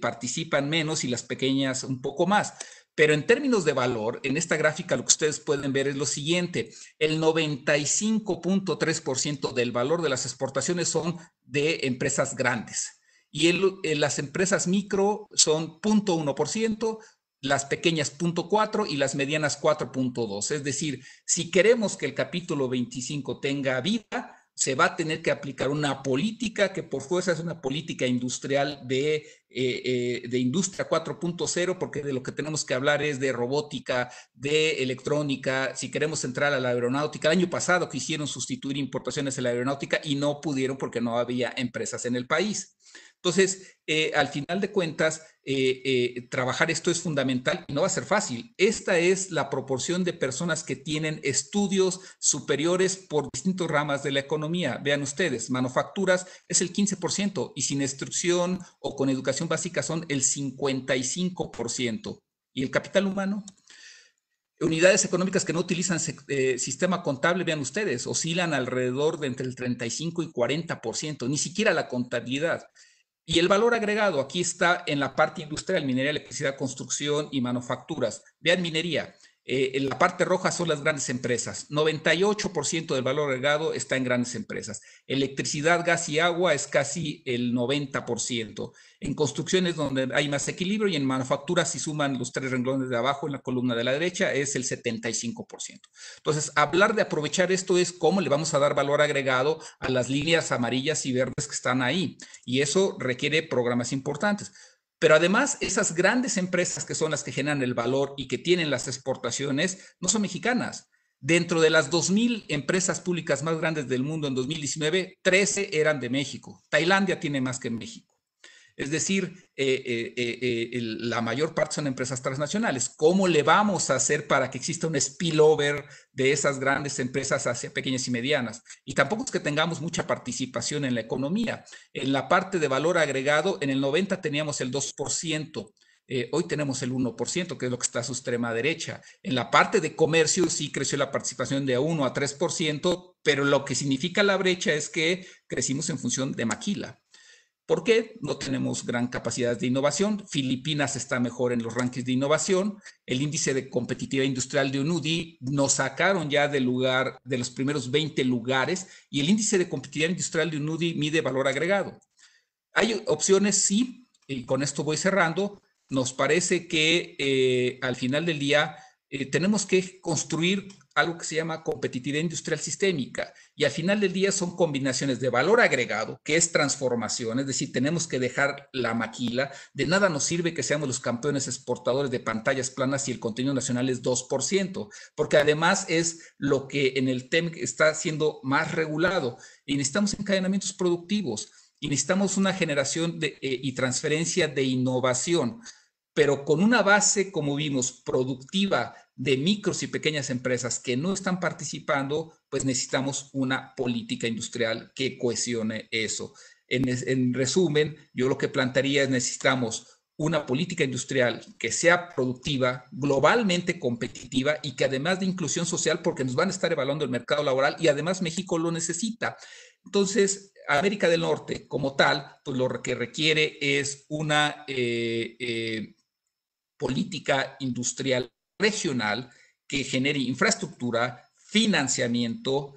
participan menos y las pequeñas un poco más. Pero en términos de valor, en esta gráfica lo que ustedes pueden ver es lo siguiente: el 95.3% del valor de las exportaciones son de empresas grandes y las empresas micro son 0.1%, las pequeñas 0.4% y las medianas 4.2%. Es decir, si queremos que el capítulo 25 tenga vida, se va a tener que aplicar una política que por fuerza es una política industrial de industria 4.0, porque de lo que tenemos que hablar es de robótica, de electrónica. Si queremos entrar a la aeronáutica, el año pasado quisieron sustituir importaciones en la aeronáutica y no pudieron porque no había empresas en el país. Entonces, al final de cuentas, trabajar esto es fundamental y no va a ser fácil. Esta es la proporción de personas que tienen estudios superiores por distintas ramas de la economía. Vean ustedes, manufacturas es el 15% y sin instrucción o con educación básica son el 55%. ¿Y el capital humano? Unidades económicas que no utilizan sistema contable, vean ustedes, oscilan alrededor de entre el 35 y 40%, ni siquiera la contabilidad. Y el valor agregado aquí está en la parte industrial: minería, electricidad, construcción y manufacturas. Vean minería. En la parte roja son las grandes empresas. 98% del valor agregado está en grandes empresas. Electricidad, gas y agua es casi el 90%. En construcción es donde hay más equilibrio y en manufacturas, si suman los 3 renglones de abajo en la columna de la derecha, es el 75%. Entonces, hablar de aprovechar esto es cómo le vamos a dar valor agregado a las líneas amarillas y verdes que están ahí. Y eso requiere programas importantes. Pero además, esas grandes empresas que son las que generan el valor y que tienen las exportaciones, no son mexicanas. Dentro de las 2.000 empresas públicas más grandes del mundo en 2019, 13 eran de México. Tailandia tiene más que México. Es decir, la mayor parte son empresas transnacionales. ¿Cómo le vamos a hacer para que exista un spillover de esas grandes empresas hacia pequeñas y medianas? Y tampoco es que tengamos mucha participación en la economía. En la parte de valor agregado, en el 90 teníamos el 2%. Hoy tenemos el 1%, que es lo que está a su extrema derecha. En la parte de comercio sí creció la participación de 1 a 3%, pero lo que significa la brecha es que crecimos en función de maquila. ¿Por qué? No tenemos gran capacidad de innovación. Filipinas está mejor en los rankings de innovación. El índice de competitividad industrial de UNUDI nos sacaron ya del lugar de los primeros 20 lugares y el índice de competitividad industrial de UNUDI mide valor agregado. Hay opciones, sí, y con esto voy cerrando. Nos parece que al final del día tenemos que construir algo que se llama competitividad industrial sistémica y al final del día son combinaciones de valor agregado, que es transformación, es decir, tenemos que dejar la maquila, de nada nos sirve que seamos los campeones exportadores de pantallas planas si el contenido nacional es 2%, porque además es lo que en el TEMEC está siendo más regulado y necesitamos encadenamientos productivos y necesitamos una generación y transferencia de innovación, pero con una base, como vimos, productiva de micros y pequeñas empresas que no están participando, pues necesitamos una política industrial que cohesione eso. En resumen, yo lo que plantearía es necesitamos una política industrial que sea productiva, globalmente competitiva y que además de inclusión social, porque nos van a estar evaluando el mercado laboral y además México lo necesita. Entonces, América del Norte como tal, pues lo que requiere es una política industrial regional que genere infraestructura, financiamiento,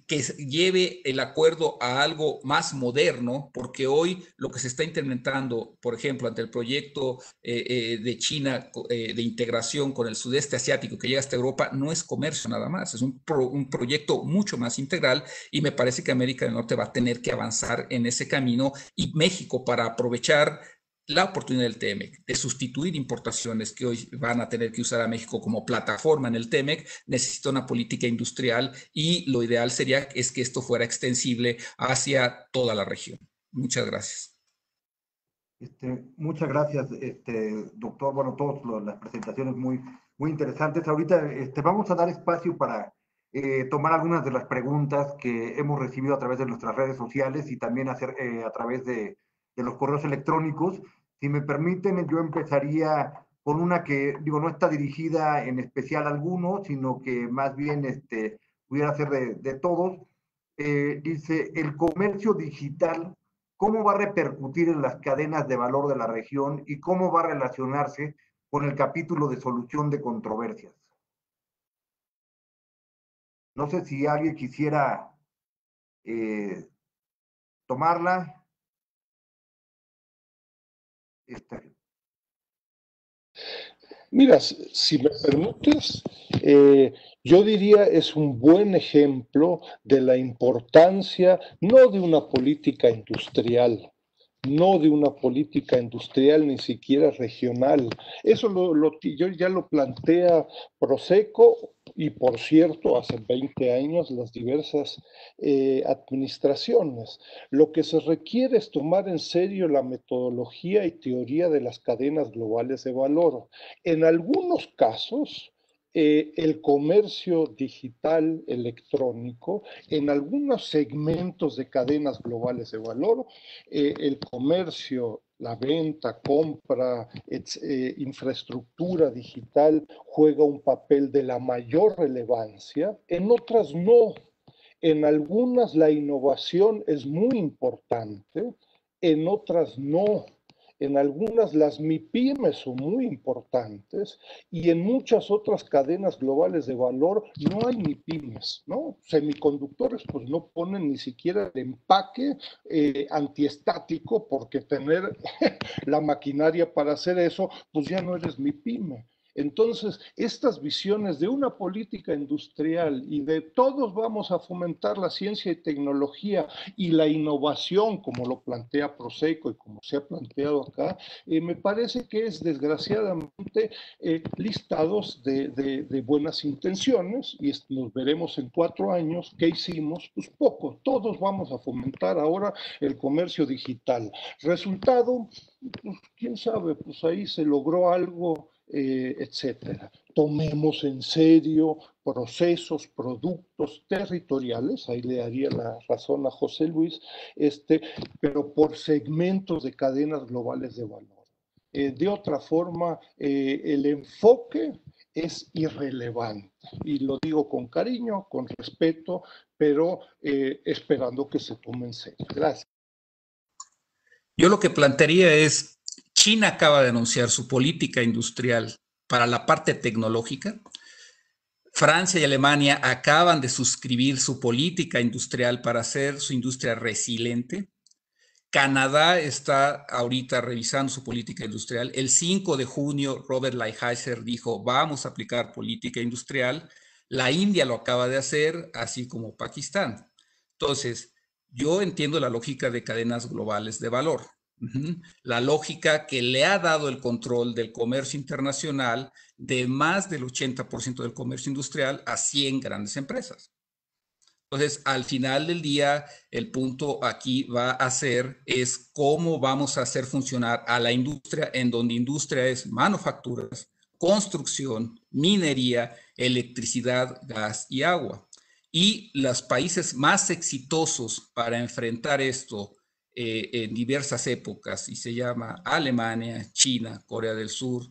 que lleve el acuerdo a algo más moderno, porque hoy lo que se está implementando, por ejemplo, ante el proyecto de China de integración con el sudeste asiático que llega hasta Europa, no es comercio nada más, es un proyecto mucho más integral y me parece que América del Norte va a tener que avanzar en ese camino y México para aprovechar la oportunidad del TEMEC de sustituir importaciones que hoy van a tener que usar a México como plataforma en el TEMEC, necesita una política industrial y lo ideal sería es que esto fuera extensible hacia toda la región. Muchas gracias. Muchas gracias, doctor. Bueno, todas las presentaciones muy interesantes. Ahorita vamos a dar espacio para tomar algunas de las preguntas que hemos recibido a través de nuestras redes sociales y también hacer a través de los correos electrónicos. Si me permiten, yo empezaría con una que, digo, no está dirigida en especial a alguno, sino que más bien pudiera ser de todos. Dice, el comercio digital, ¿cómo va a repercutir en las cadenas de valor de la región y cómo va a relacionarse con el capítulo de solución de controversias? No sé si alguien quisiera tomarla. Mira, si me permites, yo diría es un buen ejemplo de la importancia no de una política industrial, no de una política industrial ni siquiera regional. Eso yo ya lo plantea Proseco y, por cierto, hace 20 años las diversas administraciones. Lo que se requiere es tomar en serio la metodología y teoría de las cadenas globales de valor. En algunos casos, el comercio digital electrónico, en algunos segmentos de cadenas globales de valor, el comercio, la venta, compra, infraestructura digital juega un papel de la mayor relevancia, en otras no. En algunas la innovación es muy importante, en otras no. En algunas las MIPYMES son muy importantes y en muchas otras cadenas globales de valor no hay MIPYMES, ¿no? Semiconductores pues no ponen ni siquiera el empaque antiestático porque tener la maquinaria para hacer eso, pues ya no eres MIPYME. Entonces, estas visiones de una política industrial y de todos vamos a fomentar la ciencia y tecnología y la innovación, como lo plantea Proseco y como se ha planteado acá, me parece que es desgraciadamente listados de buenas intenciones y nos veremos en 4 años. ¿Qué hicimos? Pues poco, todos vamos a fomentar ahora el comercio digital. Resultado, pues, quién sabe, pues ahí se logró algo, etcétera. Tomemos en serio procesos, productos territoriales, ahí le daría la razón a José Luis, pero por segmentos de cadenas globales de valor. De otra forma, el enfoque es irrelevante. Y lo digo con cariño, con respeto, pero esperando que se tome en serio. Gracias. Yo lo que plantearía es, China acaba de anunciar su política industrial para la parte tecnológica. Francia y Alemania acaban de suscribir su política industrial para hacer su industria resiliente. Canadá está ahorita revisando su política industrial. El 5 de junio, Robert Lighthizer dijo, vamos a aplicar política industrial. La India lo acaba de hacer, así como Pakistán. Entonces, yo entiendo la lógica de cadenas globales de valor. La lógica que le ha dado el control del comercio internacional de más del 80% del comercio industrial a 100 grandes empresas. Entonces, al final del día, el punto aquí va a ser es cómo vamos a hacer funcionar a la industria, en donde industria es manufacturas, construcción, minería, electricidad, gas y agua. Y los países más exitosos para enfrentar esto en diversas épocas, y se llama Alemania, China, Corea del Sur,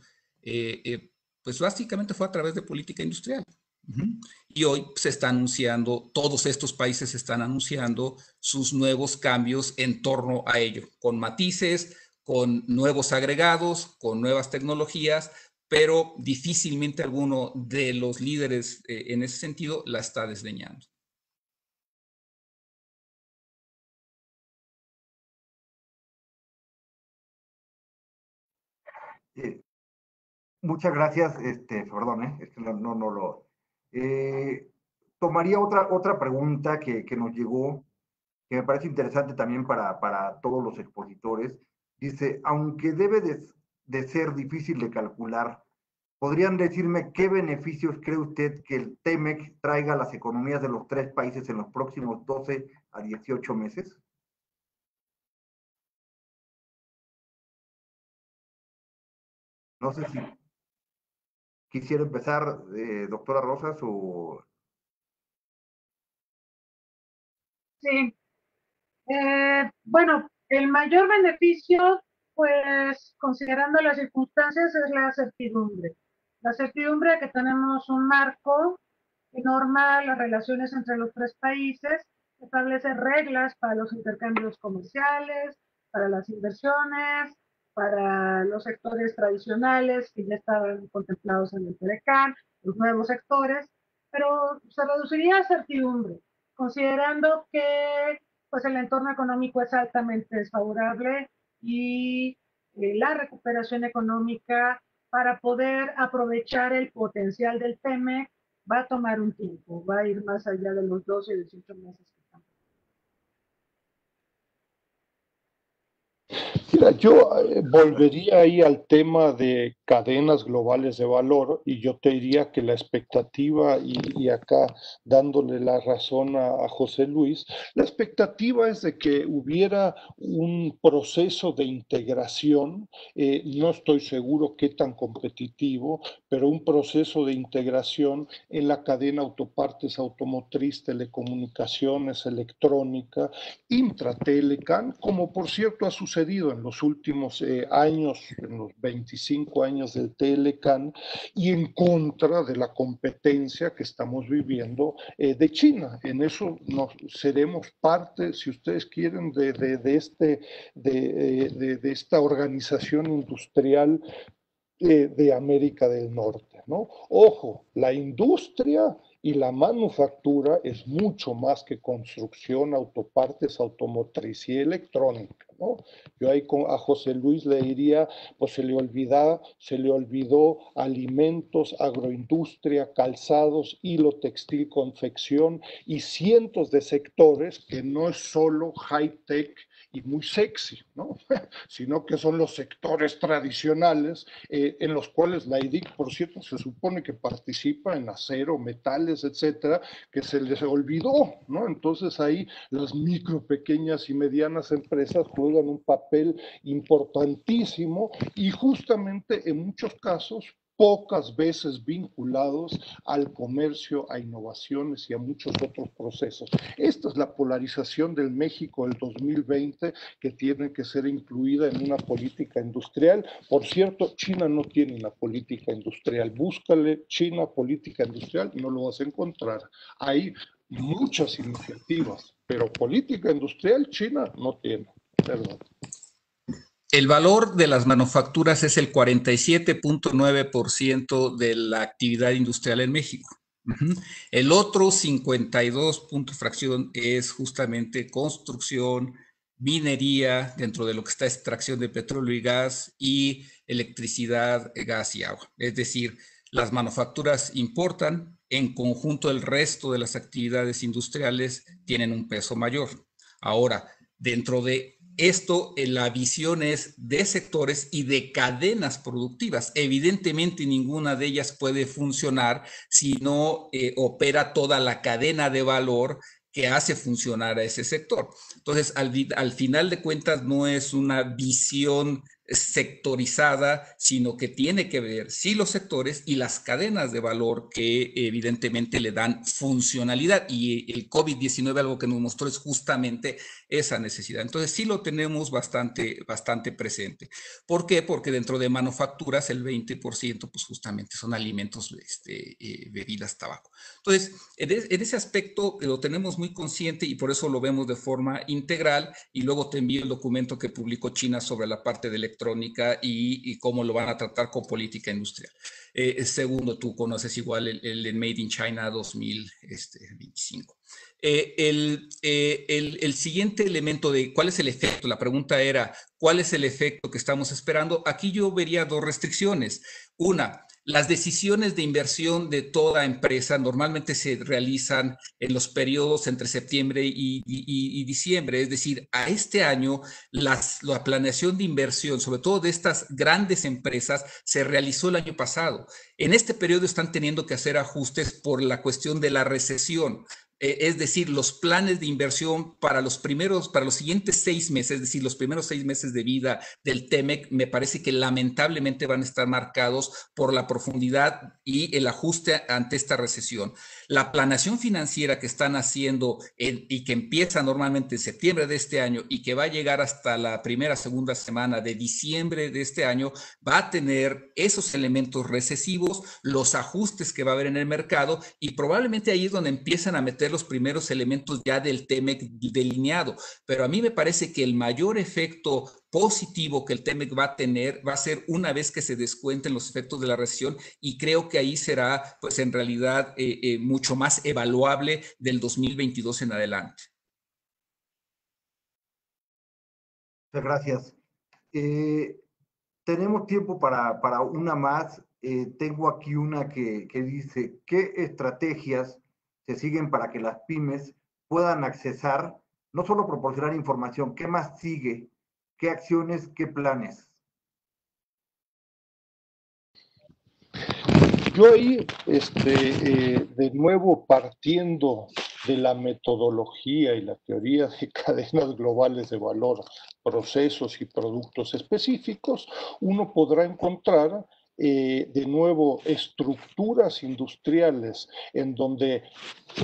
pues básicamente fue a través de política industrial. Y hoy se está anunciando, todos estos países están anunciando sus nuevos cambios en torno a ello, con matices, con nuevos agregados, con nuevas tecnologías, pero difícilmente alguno de los líderes en ese sentido la está desdeñando. Muchas gracias, perdón, es que no lo... tomaría otra pregunta que nos llegó, que me parece interesante también para todos los expositores. Dice, aunque debe de ser difícil de calcular, ¿podrían decirme qué beneficios cree usted que el TEMEC traiga a las economías de los tres países en los próximos 12 a 18 meses? No sé si quisiera empezar, doctora Rosas, o... Sí, bueno, el mayor beneficio, pues considerando las circunstancias, es la certidumbre. La certidumbre de que tenemos un marco que norma las relaciones entre los tres países, establece reglas para los intercambios comerciales, para las inversiones, para los sectores tradicionales que ya estaban contemplados en el TELECAN, los nuevos sectores, pero se reduciría a certidumbre, considerando que pues el entorno económico es altamente desfavorable y la recuperación económica para poder aprovechar el potencial del TEMEC va a tomar un tiempo, va a ir más allá de los 12 y 18 meses que estamos. Mira, yo volvería ahí al tema de cadenas globales de valor y yo te diría que la expectativa, y acá dándole la razón a José Luis, la expectativa es de que hubiera un proceso de integración, no estoy seguro qué tan competitivo, pero un proceso de integración en la cadena autopartes automotriz, telecomunicaciones, electrónica, Intratelecan, como por cierto ha sucedido en los últimos años, en los 25 años del Telecan, y en contra de la competencia que estamos viviendo de China. En eso nos seremos parte, si ustedes quieren, de esta organización industrial de América del Norte, ¿no? Ojo, la industria y la manufactura es mucho más que construcción, autopartes, automotriz y electrónica, ¿no? Yo ahí a José Luis le diría, pues se le olvidó alimentos, agroindustria, calzados, hilo textil, confección y cientos de sectores que no es solo high-tech y muy sexy, ¿no? Sino que son los sectores tradicionales en los cuales la IDIC, por cierto, se supone que participa en acero, metales, etcétera, que se les olvidó, ¿no? Entonces ahí las micro, pequeñas y medianas empresas juegan un papel importantísimo y justamente en muchos casos pocas veces vinculados al comercio, a innovaciones y a muchos otros procesos. Esta es la polarización del México del 2020 que tiene que ser incluida en una política industrial. Por cierto, China no tiene una política industrial. Búscale China política industrial, no lo vas a encontrar. Hay muchas iniciativas, pero política industrial China no tiene. Perdón. El valor de las manufacturas es el 47.9% de la actividad industrial en México. El otro 52 fracción es justamente construcción, minería, dentro de lo que está extracción de petróleo y gas, y electricidad, gas y agua. Es decir, las manufacturas importan, en conjunto el resto de las actividades industriales tienen un peso mayor. Ahora, dentro de esto, la visión es de sectores y de cadenas productivas. Evidentemente, ninguna de ellas puede funcionar si no opera toda la cadena de valor que hace funcionar a ese sector. Entonces, al final de cuentas, no es una visión sectorizada, sino que tiene que ver, sí, los sectores y las cadenas de valor que evidentemente le dan funcionalidad. Y el COVID-19 algo que nos mostró es justamente esa necesidad. Entonces, sí lo tenemos bastante presente. ¿Por qué? Porque dentro de manufacturas el 20% pues justamente son alimentos, bebidas, tabaco. Entonces, en ese aspecto lo tenemos muy consciente y por eso lo vemos de forma integral. Y luego te envío el documento que publicó China sobre la parte de electrónica y cómo lo van a tratar con política industrial. Segundo, tú conoces igual el Made in China 2025. El siguiente elemento de cuál es el efecto, la pregunta era, ¿cuál es el efecto que estamos esperando? Aquí yo vería dos restricciones. Una, las decisiones de inversión de toda empresa normalmente se realizan en los periodos entre septiembre y diciembre. Es decir, a este año la planeación de inversión, sobre todo de estas grandes empresas, se realizó el año pasado. En este periodo están teniendo que hacer ajustes por la cuestión de la recesión. Es decir, los planes de inversión para los siguientes 6 meses, es decir, los primeros 6 meses de vida del TEMEC, me parece que lamentablemente van a estar marcados por la profundidad y el ajuste ante esta recesión. La planeación financiera que están haciendo y que empieza normalmente en septiembre de este año y que va a llegar hasta la segunda semana de diciembre de este año, va a tener esos elementos recesivos, los ajustes que va a haber en el mercado, y probablemente ahí es donde empiezan a meter los primeros elementos ya del TEMEC delineado. Pero a mí me parece que el mayor efecto positivo que el TEMEC va a tener va a ser una vez que se descuenten los efectos de la recesión, y creo que ahí será pues en realidad mucho más evaluable del 2022 en adelante. Muchas gracias. Tenemos tiempo para una más. Tengo aquí una que dice, ¿qué estrategias se siguen para que las pymes puedan accesar, no solo proporcionar información, qué más sigue, qué acciones, qué planes? Yo ahí, de nuevo, partiendo de la metodología y la teoría de cadenas globales de valor, procesos y productos específicos, uno podrá encontrar de nuevo estructuras industriales en donde,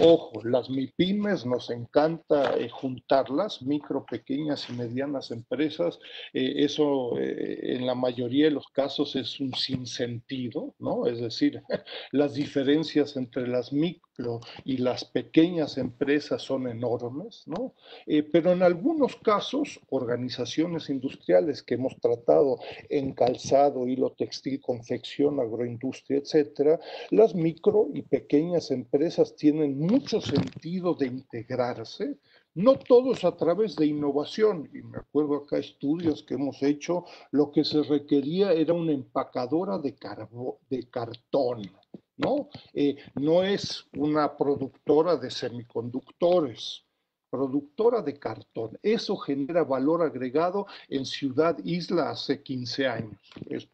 ojo, las MIPYMES nos encanta juntarlas, micro, pequeñas y medianas empresas. Eso en la mayoría de los casos es un sinsentido, ¿no? Es decir, las diferencias entre las micro y las pequeñas empresas son enormes, ¿no? Pero en algunos casos, organizaciones industriales que hemos tratado en calzado, hilo textil, confección, agroindustria, etcétera, las micro y pequeñas empresas tienen mucho sentido de integrarse, no todos a través de innovación. Y me acuerdo acá estudios que hemos hecho, lo que se requería era una empacadora de cartón, ¿no? No es una productora de semiconductores. productora de cartón. Eso genera valor agregado en Ciudad Isla hace 15 años.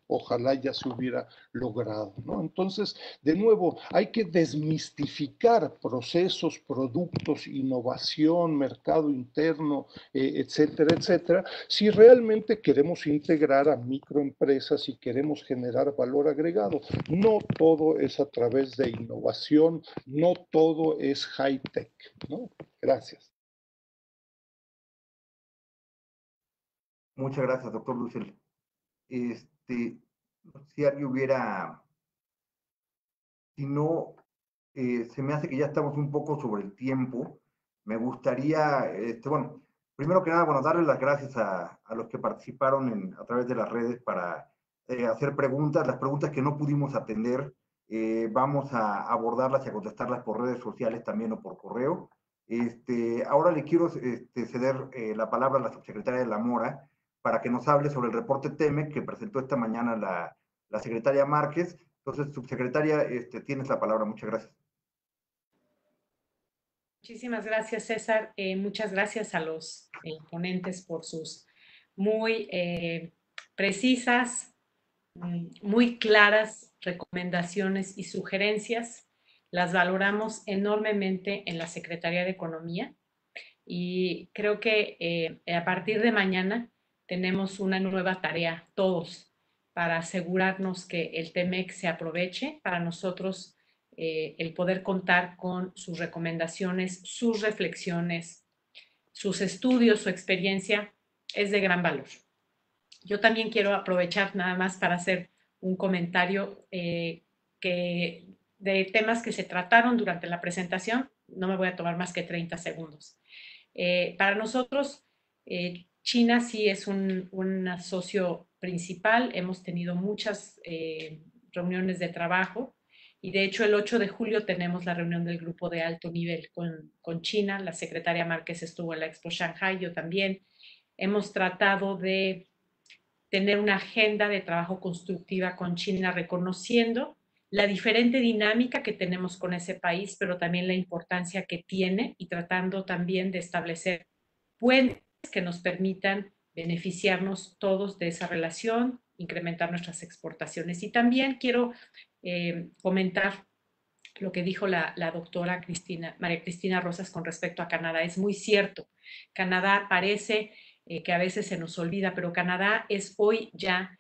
Ojalá ya se hubiera logrado, ¿no? Entonces, de nuevo, hay que desmistificar procesos, productos, innovación, mercado interno, etcétera, etcétera, si realmente queremos integrar a microempresas y queremos generar valor agregado. No todo es a través de innovación, no todo es high-tech, ¿no? Gracias. Muchas gracias, doctor Dussel. Si alguien hubiera, si no, se me hace que ya estamos un poco sobre el tiempo. Me gustaría, bueno, primero que nada, bueno, darle las gracias a los que participaron a través de las redes para hacer preguntas, las preguntas que no pudimos atender. Vamos a abordarlas y a contestarlas por redes sociales también o por correo. Ahora le quiero ceder la palabra a la subsecretaria de la Mora para que nos hable sobre el reporte TEMEC que presentó esta mañana la secretaria Márquez. Entonces, subsecretaria, tienes la palabra. Muchas gracias. Muchísimas gracias, César. Muchas gracias a los ponentes por sus muy precisas, muy claras recomendaciones y sugerencias. Las valoramos enormemente en la Secretaría de Economía y creo que a partir de mañana tenemos una nueva tarea todos para asegurarnos que el TEMEC se aproveche. Para nosotros el poder contar con sus recomendaciones, sus reflexiones, sus estudios, su experiencia es de gran valor. Yo también quiero aprovechar nada más para hacer un comentario de temas que se trataron durante la presentación. No me voy a tomar más que 30 segundos. Para nosotros, China sí es un socio principal. Hemos tenido muchas reuniones de trabajo y de hecho el 8 de julio tenemos la reunión del grupo de alto nivel con China. La secretaria Márquez estuvo en la Expo Shanghai, yo también. Hemos tratado de tener una agenda de trabajo constructiva con China, reconociendo la diferente dinámica que tenemos con ese país, pero también la importancia que tiene y tratando también de establecer puentes que nos permitan beneficiarnos todos de esa relación, incrementar nuestras exportaciones. Y también quiero comentar lo que dijo la doctora María Cristina Rosas con respecto a Canadá. Es muy cierto. Canadá parece que a veces se nos olvida, pero Canadá es hoy ya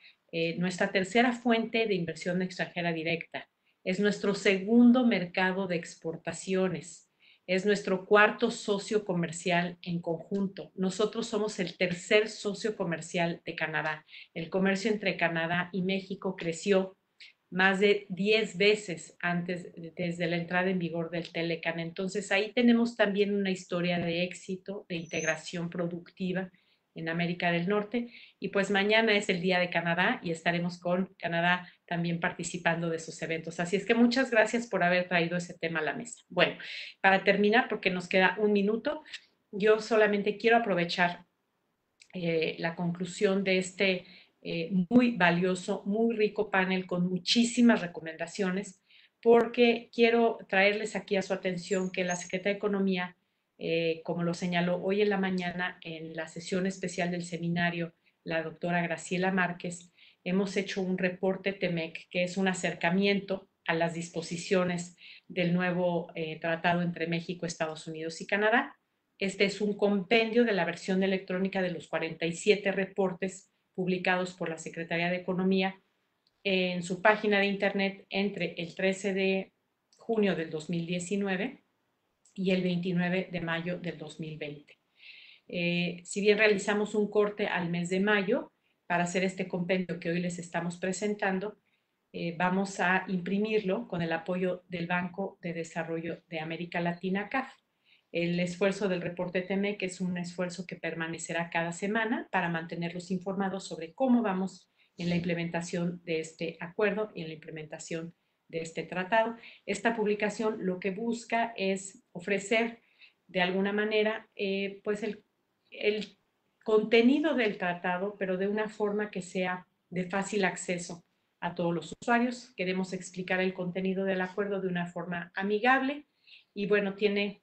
nuestra tercera fuente de inversión extranjera directa. Es nuestro segundo mercado de exportaciones. Es nuestro cuarto socio comercial en conjunto. Nosotros somos el tercer socio comercial de Canadá. El comercio entre Canadá y México creció más de 10 veces antes, desde la entrada en vigor del Telecan. Entonces ahí tenemos también una historia de éxito, de integración productiva en América del Norte. Y pues mañana es el Día de Canadá y estaremos con Canadá también participando de esos eventos. Así es que muchas gracias por haber traído ese tema a la mesa. Bueno, para terminar, porque nos queda un minuto, yo solamente quiero aprovechar la conclusión de este muy valioso, muy rico panel con muchísimas recomendaciones, porque quiero traerles aquí a su atención que la Secretaría de Economía, como lo señaló hoy en la mañana en la sesión especial del seminario, la doctora Graciela Márquez, hemos hecho un reporte TEMEC, que es un acercamiento a las disposiciones del nuevo tratado entre México, Estados Unidos y Canadá. Este es un compendio de la versión electrónica de los 47 reportes publicados por la Secretaría de Economía en su página de internet entre el 13 de junio del 2019 y el 29 de mayo del 2020. Si bien realizamos un corte al mes de mayo para hacer este compendio que hoy les estamos presentando, vamos a imprimirlo con el apoyo del Banco de Desarrollo de América Latina, CAF. El esfuerzo del reporte TEMEC es un esfuerzo que permanecerá cada semana para mantenerlos informados sobre cómo vamos en la implementación de este acuerdo y en la implementación de este tratado. Esta publicación lo que busca es ofrecer de alguna manera pues el contenido del tratado, pero de una forma que sea de fácil acceso a todos los usuarios. Queremos explicar el contenido del acuerdo de una forma amigable y bueno, tiene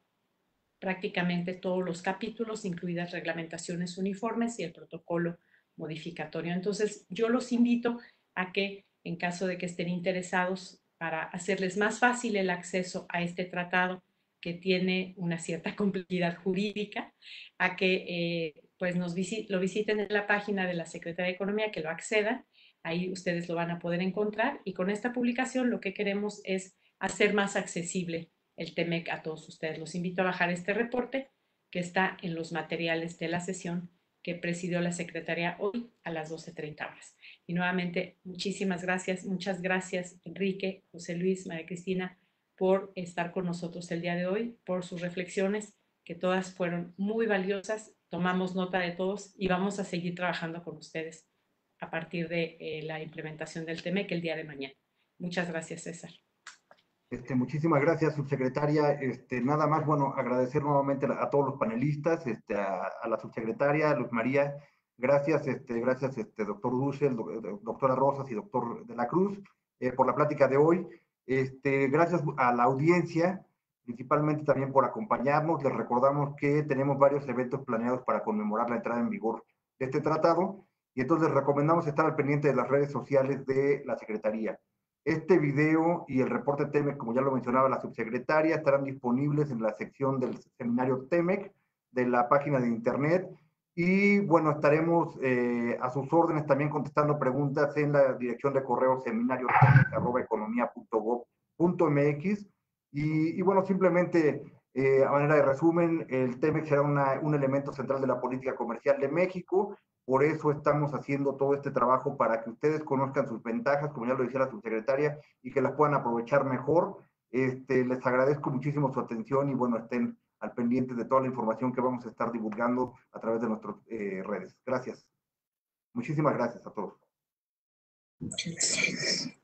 prácticamente todos los capítulos, incluidas reglamentaciones uniformes y el protocolo modificatorio. Entonces, yo los invito a que, en caso de que estén interesados, para hacerles más fácil el acceso a este tratado que tiene una cierta complejidad jurídica, a que pues lo visiten en la página de la Secretaría de Economía, que lo accedan, ahí ustedes lo van a poder encontrar, y con esta publicación lo que queremos es hacer más accesible el TEMEC a todos ustedes. Los invito a bajar este reporte que está en los materiales de la sesión que presidió la Secretaría hoy a las 12:30 horas. Y nuevamente, muchísimas gracias, muchas gracias Enrique, José Luis, María Cristina, por estar con nosotros el día de hoy, por sus reflexiones, que todas fueron muy valiosas, tomamos nota de todos y vamos a seguir trabajando con ustedes a partir de la implementación del TEMEC el día de mañana. Muchas gracias, César. Muchísimas gracias, subsecretaria. Nada más, bueno, agradecer nuevamente a todos los panelistas, a la subsecretaria, Luz María. Gracias, gracias, doctor Dussel, doctora Rosas y doctor de la Cruz, por la plática de hoy. Gracias a la audiencia, principalmente también por acompañarnos. Les recordamos que tenemos varios eventos planeados para conmemorar la entrada en vigor de este tratado, y entonces les recomendamos estar al pendiente de las redes sociales de la Secretaría. Este video y el reporte TEMEC, como ya lo mencionaba la subsecretaria, estarán disponibles en la sección del seminario TEMEC de la página de internet. Y bueno, estaremos a sus órdenes también contestando preguntas en la dirección de correo seminariotemec@economia.gov.mx. Y bueno, simplemente a manera de resumen, el TEMEC será un elemento central de la política comercial de México. Por eso estamos haciendo todo este trabajo para que ustedes conozcan sus ventajas, como ya lo decía la subsecretaria, y que las puedan aprovechar mejor. Les agradezco muchísimo su atención y bueno, estén al pendiente de toda la información que vamos a estar divulgando a través de nuestras redes. Gracias. Muchísimas gracias a todos. Muchas gracias.